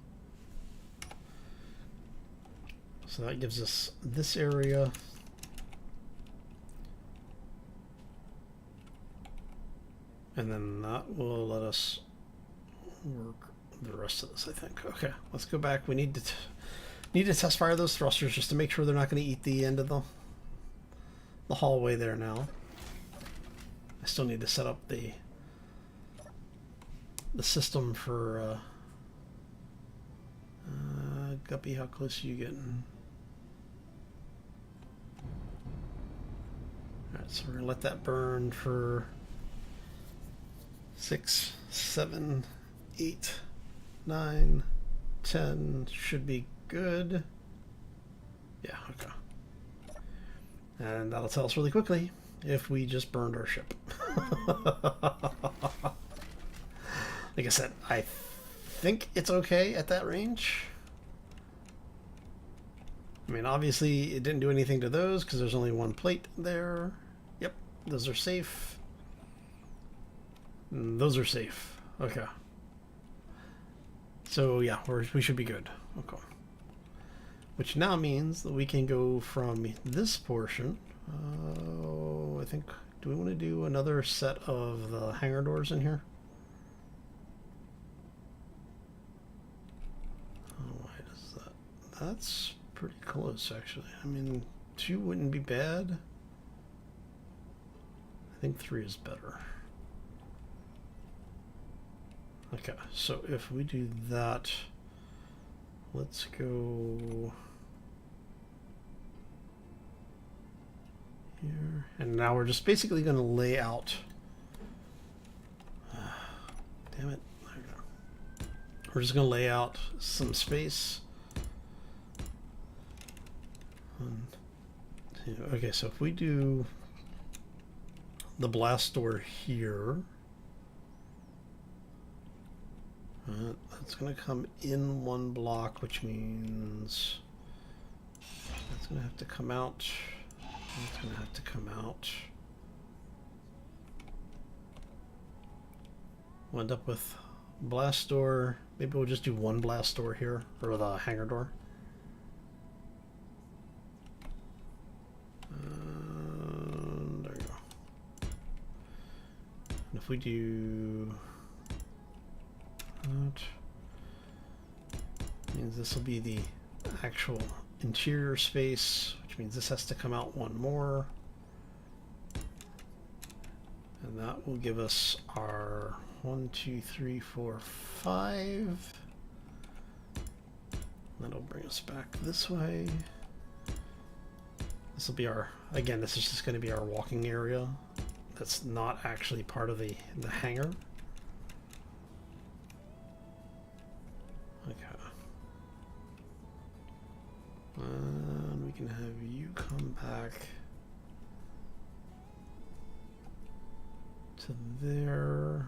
Speaker 1: So that gives us this area. And then that will let us work the rest of this, I think. Okay, let's go back. We need to test fire those thrusters just to make sure they're not going to eat the end of the hallway there now. I still need to set up the system for Guppy. How close are you getting? Alright, so we're gonna let that burn for 6, 7, 8, 9, 10. Should be good. Yeah, okay. And that'll tell us really quickly if we just burned our ship. Like I said, I think it's okay at that range. I mean, obviously it didn't do anything to those because there's only one plate there. Yep, those are safe. And those are safe. Okay. So yeah, we should be good. Okay. Which now means that we can go from this portion. I think, do we want to do another set of the hangar doors in here? Why does that? That's pretty close, actually. I mean, 2 wouldn't be bad. I think 3 is better. Okay, so if we do that, let's go here. And now we're just basically going to lay out. Damn it. There we go. We're just going to lay out some space. Okay, so if we do the blast door here, that's going to come in 1 block, which means that's going to have to come out. That's going to have to come out. We'll end up with blast door. Maybe we'll just do 1 blast door here, or the hangar door. There you go. And if we do that, means this will be the actual interior space, which means this has to come out 1 more. And that will give us our 1, 2, 3, 4, 5. That'll bring us back this way. This will be our, again, this is just going to be our walking area. That's not actually part of the hangar. Okay. And we can have you come back to there.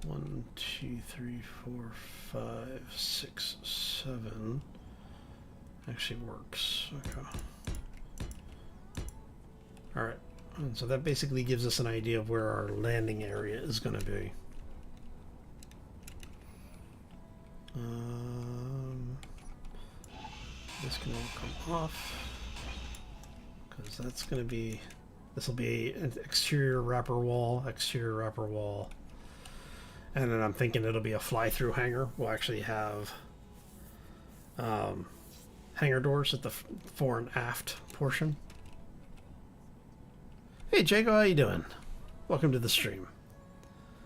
Speaker 1: 1, 2, 3, 4, 5, 6, 7. Actually works. Okay. Alright. And so that basically gives us an idea of where our landing area is going to be. This can all come off because that's going to be, this will be an exterior wrapper wall, and then I'm thinking it'll be a fly-through hanger. We'll actually have hanger doors at the fore and aft portion. Hey Jago, how you doing? Welcome to the stream.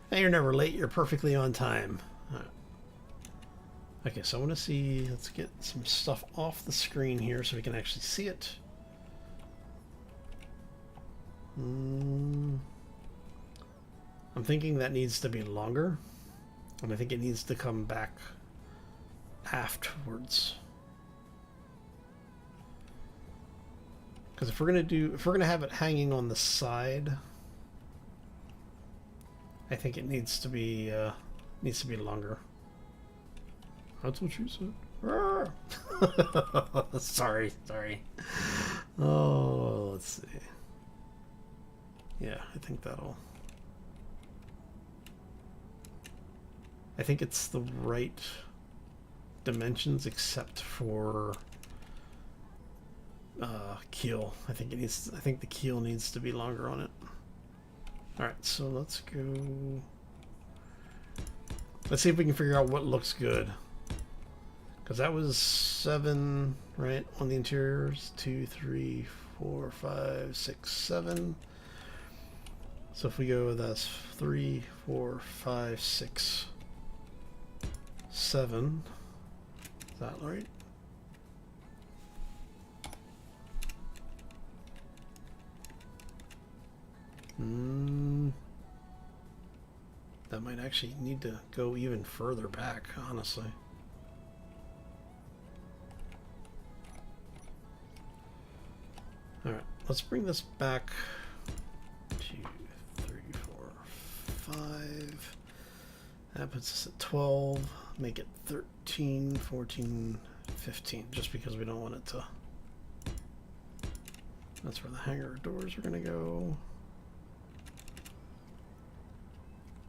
Speaker 1: Hey, you're never late, you're perfectly on time. Right. Okay, so I want to see, let's get some stuff off the screen here so we can actually see it. I'm thinking that needs to be longer, and I think it needs to come back aftwards. Because if we're gonna have it hanging on the side, I think it needs to be longer. That's what you said. sorry. Oh, let's see. Yeah, I think that'll. I think it's the right dimensions except for keel. I think the keel needs to be longer on it. All right, so let's go. Let's see if we can figure out what looks good. Because that was 7, right, on the interiors. 2, 3, 4, 5, 6, 7. So if we go, that's 3, 4, 5, 6, 7. Is that right? That might actually need to go even further back, honestly. Alright, let's bring this back. 2, 3, 4, 5. That puts us at 12. Make it 13, 14, 15, just because we don't want it to. That's where the hanger doors are going to go.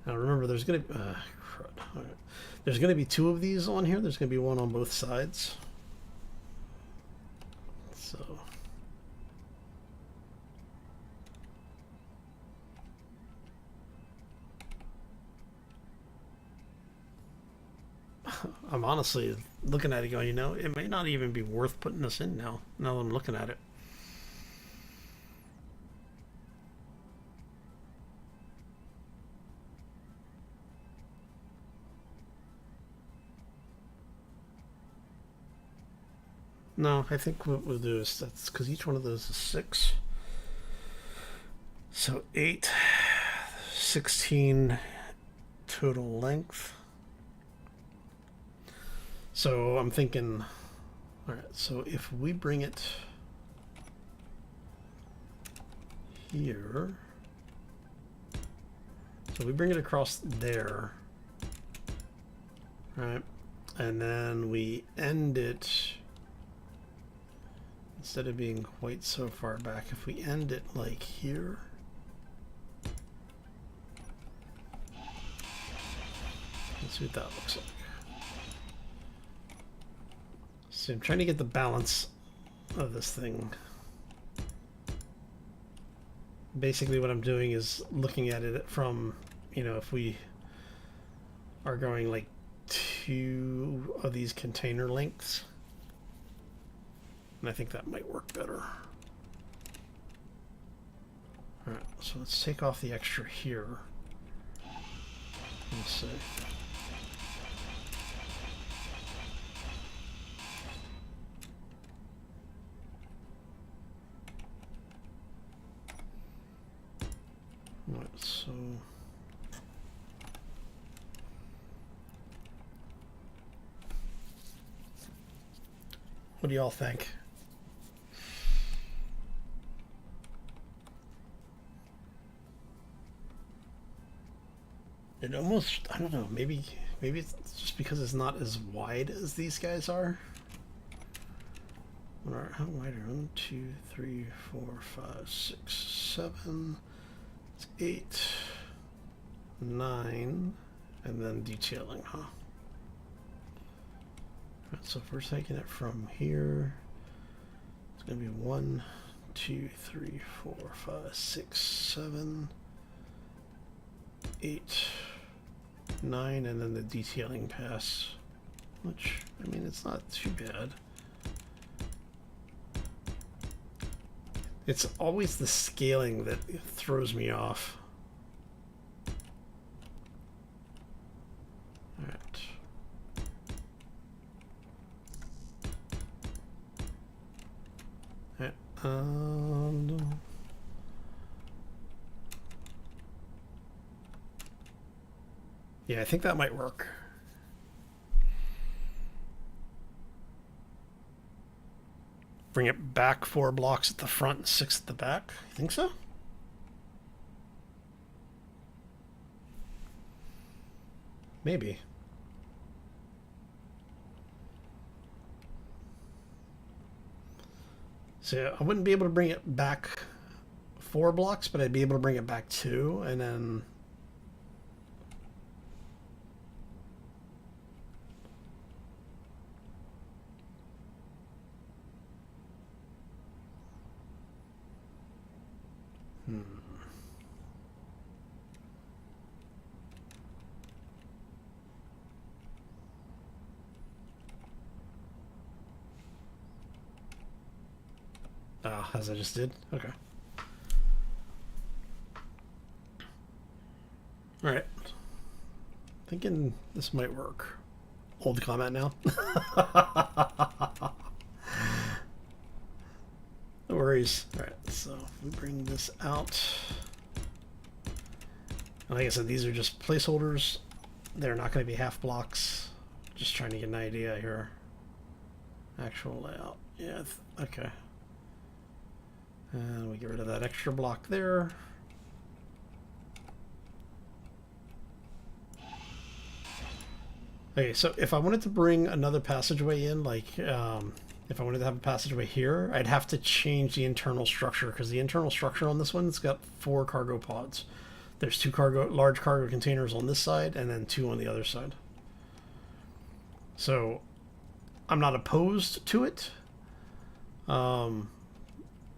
Speaker 1: Now remember, there's going to be okay. There's going to be 2 of these on here. There's going to be one on both sides. So I'm honestly looking at it going, you know, it may not even be worth putting this in now that I'm looking at it. No, I think what we'll do is, that's because each one of those is 6. So 8, 16 total length. So I'm thinking, all right, so if we bring it here, so we bring it across there, right, and then we end it, instead of being quite so far back, if we end it like here, let's see what that looks like. So I'm trying to get the balance of this thing. Basically what I'm doing is looking at it from, you know, if we are going like 2 of these container lengths, and I think that might work better. All right, so let's take off the extra here. Let's see. Right, so what do y'all think? It almost, I don't know, maybe it's just because it's not as wide as these guys are. How wide are 1, 2, 3, 4, 5, 6, 7. 8, 9, and then detailing, huh? Right, so if we're taking it from here, it's going to be 1, 2, 3, 4, 5, 6, 7, 8, 9, and then the detailing pass, which, I mean, it's not too bad. It's always the scaling that throws me off. All right. All right. Yeah, I think that might work. Bring it back 4 blocks at the front and 6 at the back. You think so? Maybe. So I wouldn't be able to bring it back 4 blocks, but I'd be able to bring it back 2, and then... as I just did? Okay. Alright. Thinking this might work. Hold the comment now. No worries. Alright, so if we bring this out. And like I said, these are just placeholders. They're not going to be half blocks. Just trying to get an idea here. Actual layout. Yeah, okay. And we get rid of that extra block there. Okay, so if I wanted to bring another passageway in, like if I wanted to have a passageway here, I'd have to change the internal structure, because the internal structure on this one, it's got 4 cargo pods. There's 2 large cargo containers on this side, and then 2 on the other side. So I'm not opposed to it.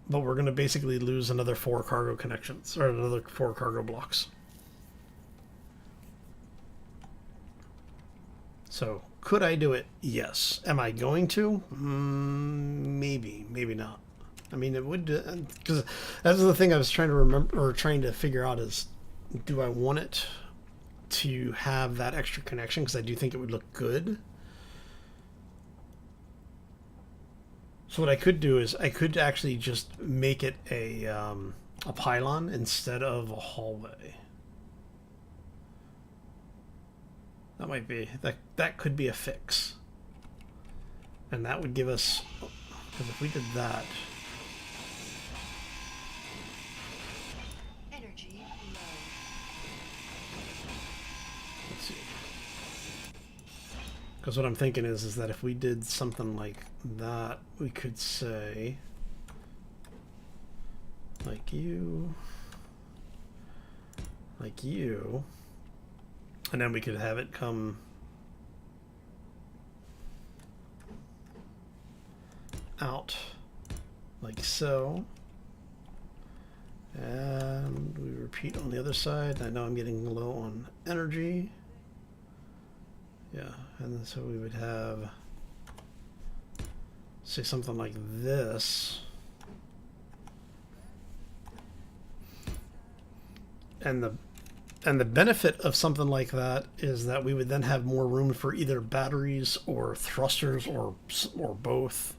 Speaker 1: But we're going to basically lose another 4 cargo connections, or another 4 cargo blocks. So, could I do it? Yes. Am I going to? Maybe, maybe not. I mean, it would, because that's the thing I was trying to remember, or trying to figure out is, do I want it to have that extra connection? Because I do think it would look good. So what I could do is I could actually just make it a pylon instead of a hallway. That might be, that could be a fix. And that would give us, because if we did that.
Speaker 2: Energy low.
Speaker 1: Let's see. Because what I'm thinking is that if we did something like that, we could say, like you, and then we could have it come out like so, and we repeat on the other side. I know I'm getting low on energy. Yeah, and then so we would have, say, something like this. And the benefit of something like that is that we would then have more room for either batteries or thrusters or both.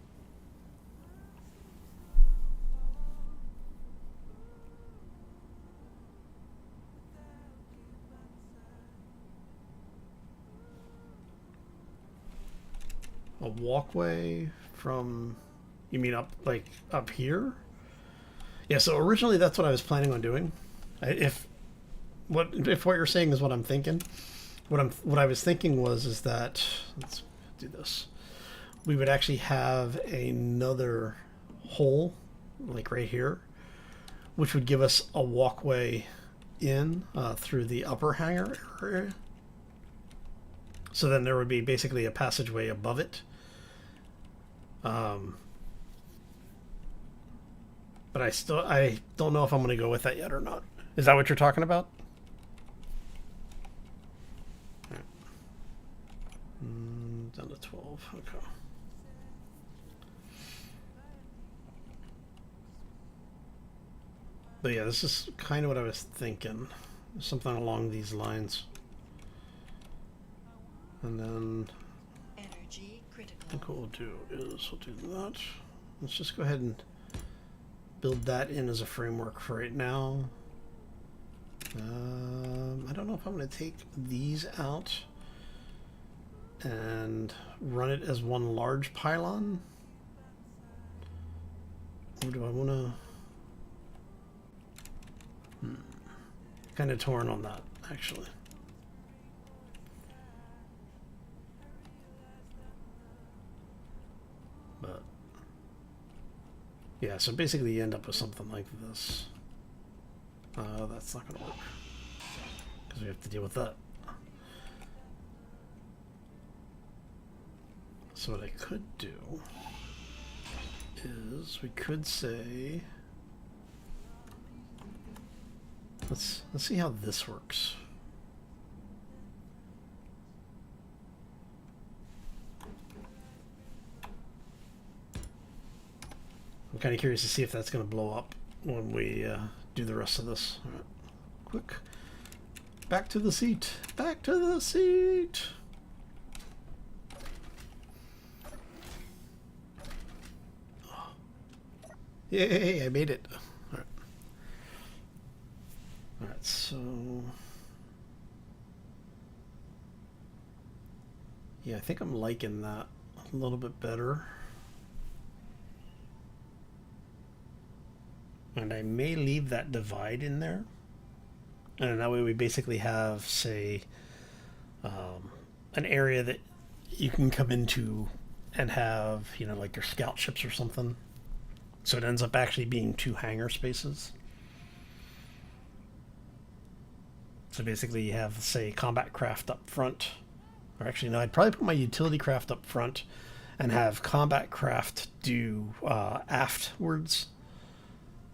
Speaker 1: A walkway from, you mean up, like up here? Yeah, so originally that's what I was planning on doing. If what you're saying is what I'm thinking, what I was thinking is that, let's do this. We would actually have another hole like right here, which would give us a walkway in through the upper hangar area. So then there would be basically a passageway above it, But I don't know if I'm going to go with that yet or not. Is that what you're talking about? Down to 12. Okay. But yeah, this is kind of what I was thinking. Something along these lines. And then
Speaker 2: Energy critical.
Speaker 1: I think what we'll do is we'll do that. Let's just go ahead and build that in as a framework for right now. I don't know if I'm going to take these out and run it as one large pylon. Or do I want to... Kind of torn on that, actually. But yeah, so basically you end up with something like this. That's not going to work because we have to deal with that. So what I could do is we could say, let's see how this works. I'm kind of curious to see if that's going to blow up when we do the rest of this. All right. Quick. Back to the seat. Back to the seat. Oh. Yay, I made it. All right. All right, so... yeah, I think I'm liking that a little bit better. And I may leave that divide in there. And that way we basically have, say, an area that you can come into and have, you know, like your scout ships or something. So it ends up actually being 2 hangar spaces. So basically you have, say, combat craft up front. Or actually, no, I'd probably put my utility craft up front and have combat craft do aftwards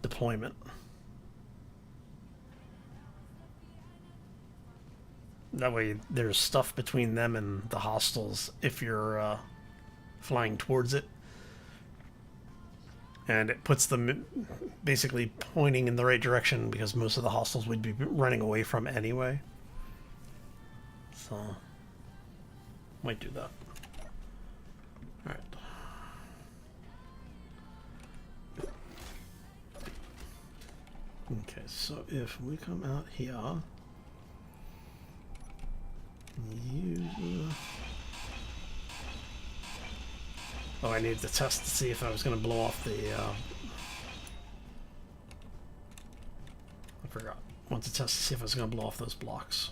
Speaker 1: deployment. That way there's stuff between them and the hostiles if you're flying towards it. And it puts them basically pointing in the right direction because most of the hostiles would be running away from anyway. So, might do that. Alright. Okay, so if we come out here, use... oh, I needed to test to see if I was going to blow off the... I forgot. I wanted to test to see if I was going to blow off those blocks.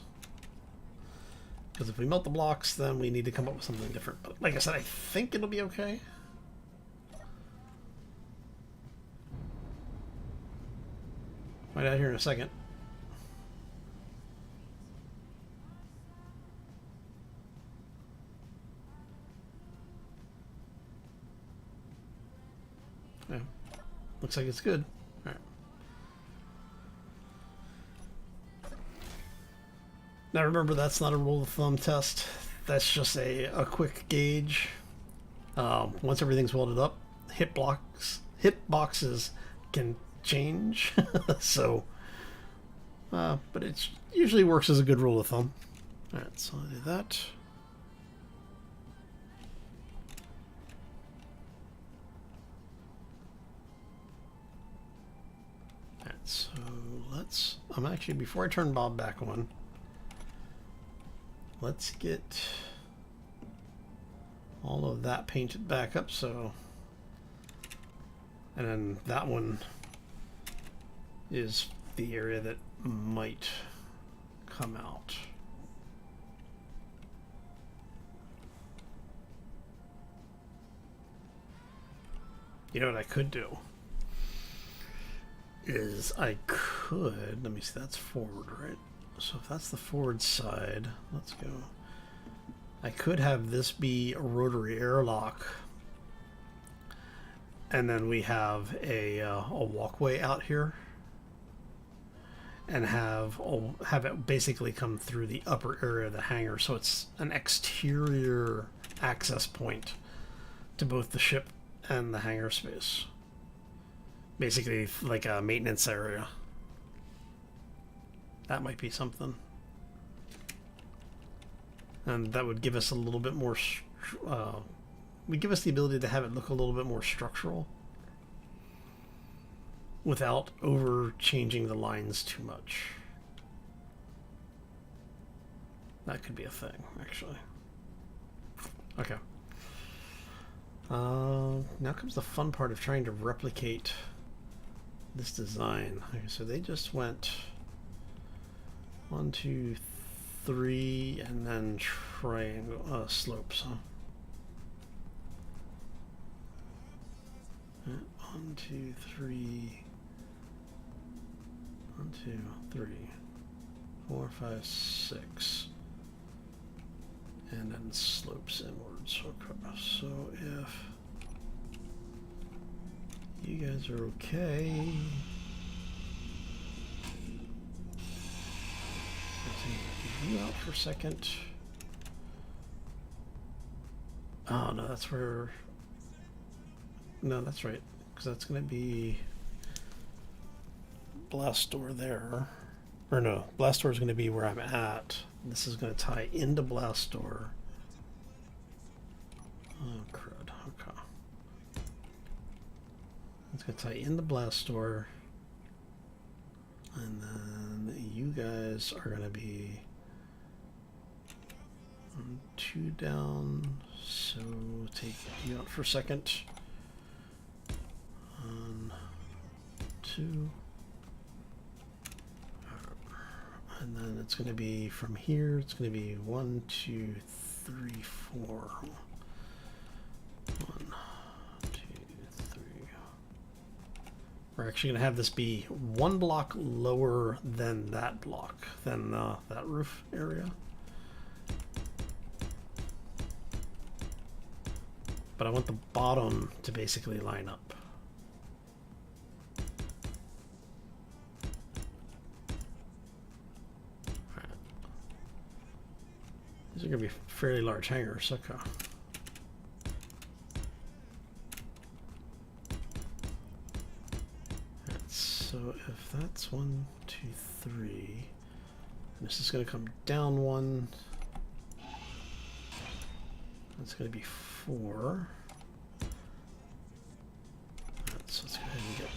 Speaker 1: Because if we melt the blocks, then we need to come up with something different. But like I said, I think it'll be okay. Find out here in a second. Yeah. Looks like it's good. All right. Now remember, that's not a rule of thumb test. That's just a quick gauge. Once everything's welded up, hitboxes can change. So, but it usually works as a good rule of thumb. All right, so I'll do that. All right, so I'm actually, before I turn Bob back on, let's get all of that painted back up. So, and then that one is the area that might come out. You know what I could do is I could, let me see, that's forward, right? So if that's the forward side, let's go. I could have this be a rotary airlock and then we have a walkway out here, and have it basically come through the upper area of the hangar, so it's an exterior access point to both the ship and the hangar space. Basically, like a maintenance area. That might be something. And that would give us a little bit more... would give us the ability to have it look a little bit more structural without over changing the lines too much. That could be a thing, actually. Okay. Now comes the fun part of trying to replicate this design. Okay, so they just went 1, 2, 3, and then triangle slopes, huh? 1, 2, 3. 1, 2, 3, 4, 5, 6, and then slopes inwards. Okay, so if you guys are okay, you out for a second. Oh no, that's where. No, that's right, because that's going to be blast door there. Or no, blast door is going to be where I'm at. This is going to tie into blast door. Oh crud. Okay. It's going to tie into blast door, and then you guys are going to be 2 down. So take you out for a second. 1, 2. And then it's going to be from here, it's going to be 1, 2, 3, 4. 1, 2, 3. We're actually going to have this be 1 block lower than that block, than that roof area. But I want the bottom to basically line up. These are going to be fairly large hangars. Okay. So if that's 1, 2, 3, and this is going to come down 1, that's going to be 4. So let's go ahead and get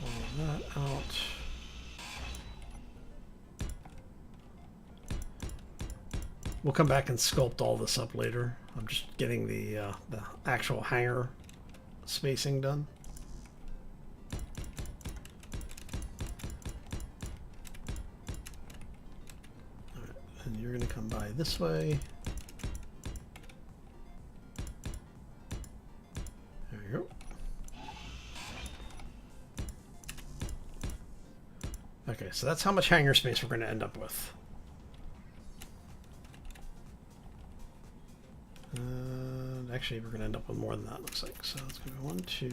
Speaker 1: all of that out. We'll come back and sculpt all this up later. I'm just getting the actual hangar spacing done. All right, and you're going to come by this way. There we go. Okay, so that's how much hangar space we're going to end up with. Actually, we're going to end up with more than that, looks like. So it's going to be 1, 2,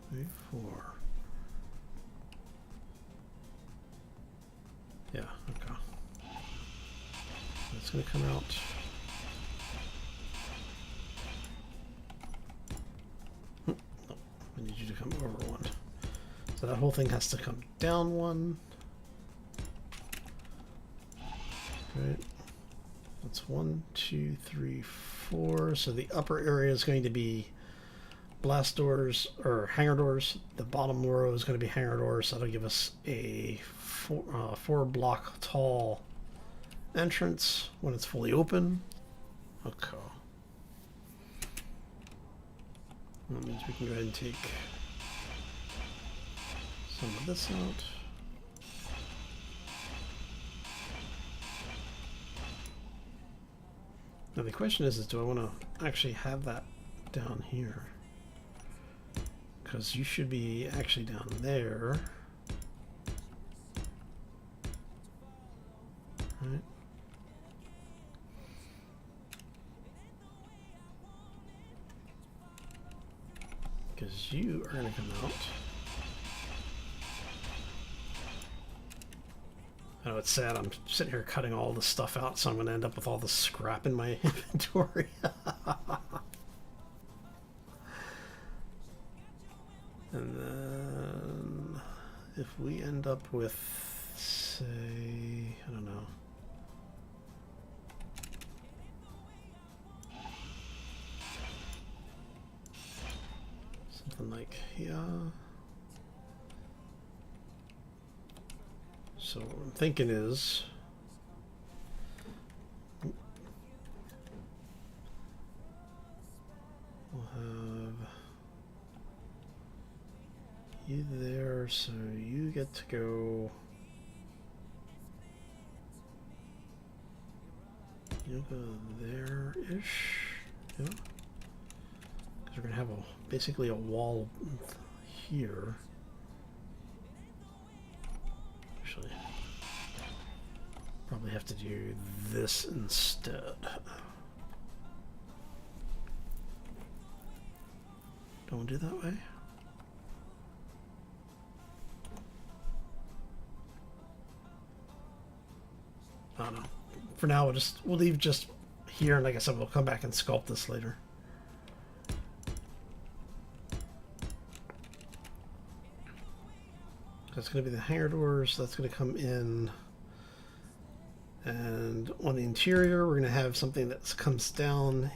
Speaker 1: 3, 4. Yeah, okay. It's going to come out. Oh, I need you to come over 1. So that whole thing has to come down 1. Right. That's 1, 2, 3, 4. So the upper area is going to be blast doors or hangar doors. The bottom row is going to be hangar doors. So that'll give us a 4 block tall entrance when it's fully open. Okay. That means we can go ahead and take some of this out. Now the question is do I want to actually have that down here? Because you should be actually down there. Right? because you are going to come out. I know it's sad. I'm sitting here cutting all this stuff out, so I'm going to end up with all the scrap in my inventory. And then if we end up with, say, I don't know. Something like here. So what I'm thinking is we'll have you there, so you get to go. You'll go there-ish, yeah. Because we're gonna have basically a wall here. Actually, probably have to do this instead. Don't do that way. I don't know. For now, we'll leave just here, and like I said, we'll come back and sculpt this later. That's going to be the hangar doors. That's going to come in. And on the interior, we're going to have something that comes down.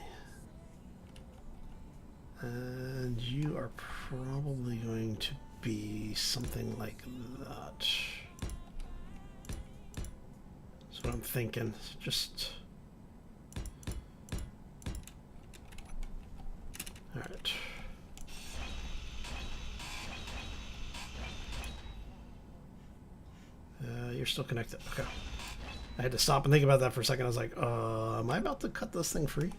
Speaker 1: And you are probably going to be something like that. That's what I'm thinking. Just... all right. You're still connected. Okay. I had to stop and think about that for a second. I was like, am I about to cut this thing free?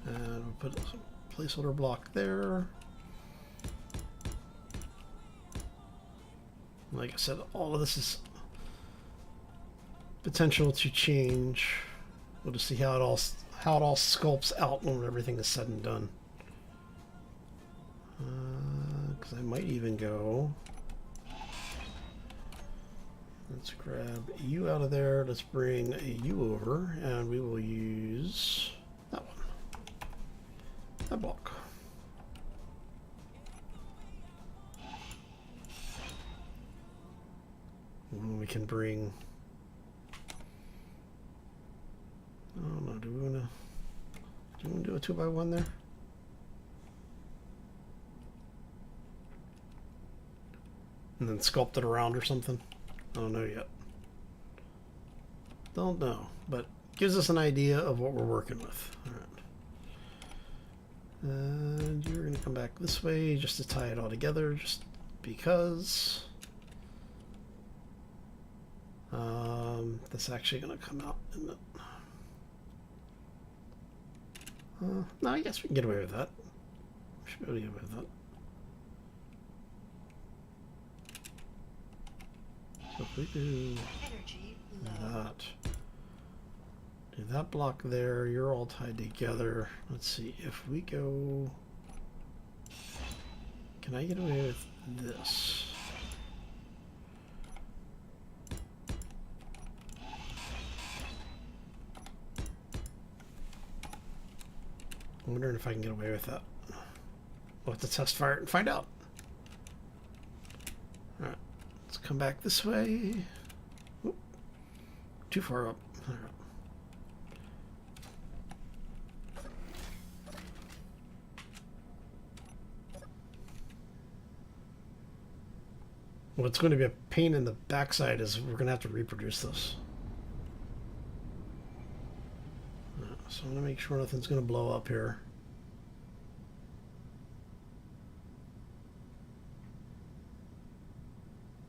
Speaker 1: And we'll put a placeholder block there. Like I said, all of this is potential to change. We'll just see how it all sculpts out when everything is said and done. Because I might even go. Let's grab you out of there. Let's bring a you over, and we will use that one. That block. And we can bring. I don't know. Do we want to do a 2x1 there? And then sculpt it around or something? I don't know yet. Don't know, but gives us an idea of what we're working with. All right. And you're going to come back this way just to tie it all together, just because. That's actually going to come out, isn't it? No, I guess we can get away with that. We should be able to get away with that. So if we do do that block there, you're all tied together. Let's see, if we go, can I get away with this? I'm wondering if I can get away with that. We'll have to test fire it and find out. Alright. Let's come back this way. Oop. Too far up. All right. What's going to be a pain in the backside is we're going to have to reproduce this. So I'm going to make sure nothing's going to blow up here.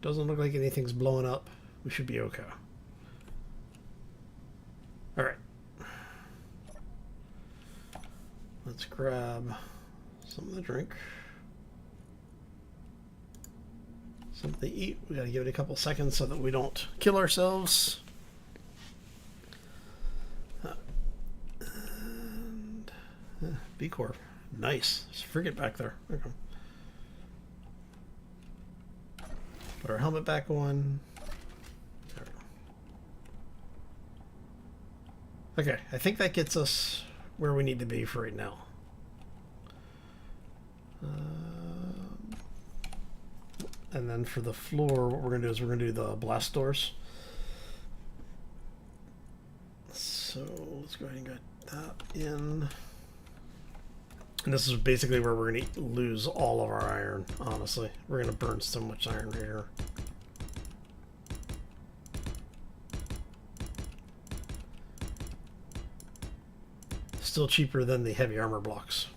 Speaker 1: Doesn't look like anything's blowing up. We should be okay. All right. Let's grab something to drink. Something to eat. We got to give it a couple seconds so that we don't kill ourselves. And B Corp. Nice. There's a frigate back there. Okay. Put our helmet back on. There we go. Okay, I think that gets us where we need to be for right now. And then for the floor, what we're going to do is we're going to do the blast doors. So let's go ahead and get that in. And this is basically where we're going to lose all of our iron, honestly. We're going to burn so much iron right here. Still cheaper than the heavy armor blocks.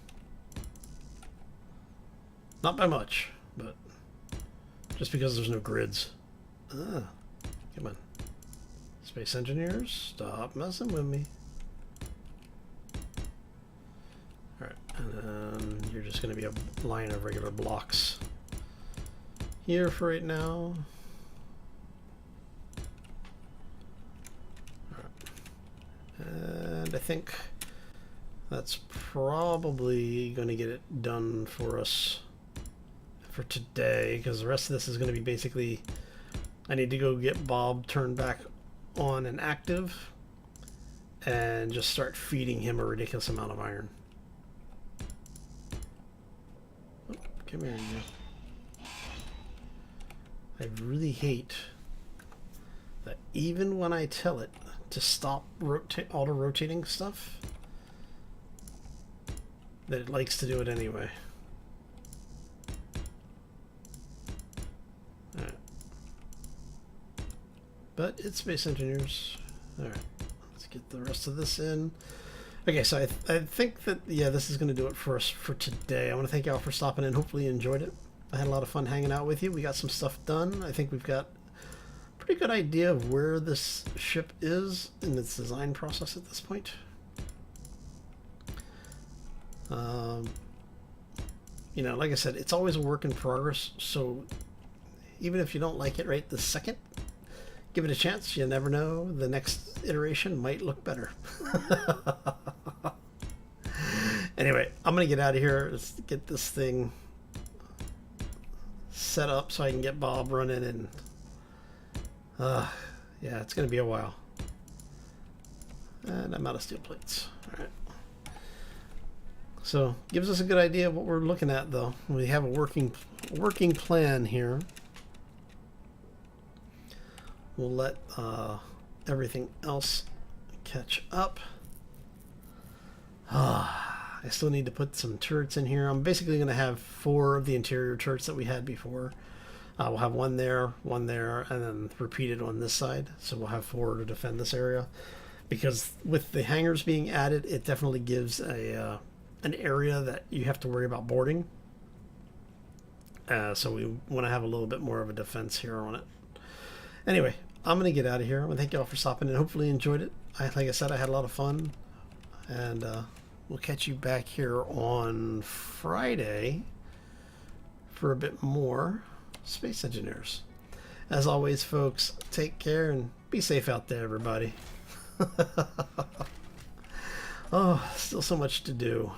Speaker 1: Not by much, but just because there's no grids. Come on. Space engineers, stop messing with me. Alright, and then you're just going to be a line of regular blocks here for right now. Alright. And I think that's probably going to get it done for us for today, because the rest of this is going to be basically, I need to go get Bob turned back on and active and just start feeding him a ridiculous amount of iron. Oh, come here, you. I really hate that even when I tell it to stop auto-rotating stuff, that it likes to do it anyway. Alright. But it's Space Engineers. Alright, let's get the rest of this in. Okay, so I think that, yeah, this is going to do it for us for today. I want to thank you all for stopping in. Hopefully you enjoyed it. I had a lot of fun hanging out with you. We got some stuff done. I think we've got a pretty good idea of where this ship is in its design process at this point. You know, like I said, it's always a work in progress, so even if you don't like it right this second, give it a chance. You never know, the next iteration might look better. Anyway, I'm gonna get out of here. Let's get this thing set up so I can get Bob running, and yeah, it's gonna be a while. And I'm out of steel plates. All right. So gives us a good idea of what we're looking at, though. We have a working plan here. We'll let everything else catch up. I still need to put some turrets in here. I'm basically going to have 4 of the interior turrets that we had before. We'll have one there, and then repeated on this side. So we'll have 4 to defend this area. Because with the hangars being added, it definitely gives an area that you have to worry about boarding. So we want to have a little bit more of a defense here on it. Anyway, I'm going to get out of here. I want to thank you all for stopping in. Hopefully you enjoyed it. Like I said, I had a lot of fun. And we'll catch you back here on Friday for a bit more Space Engineers. As always, folks, take care and be safe out there, everybody. Oh, still so much to do.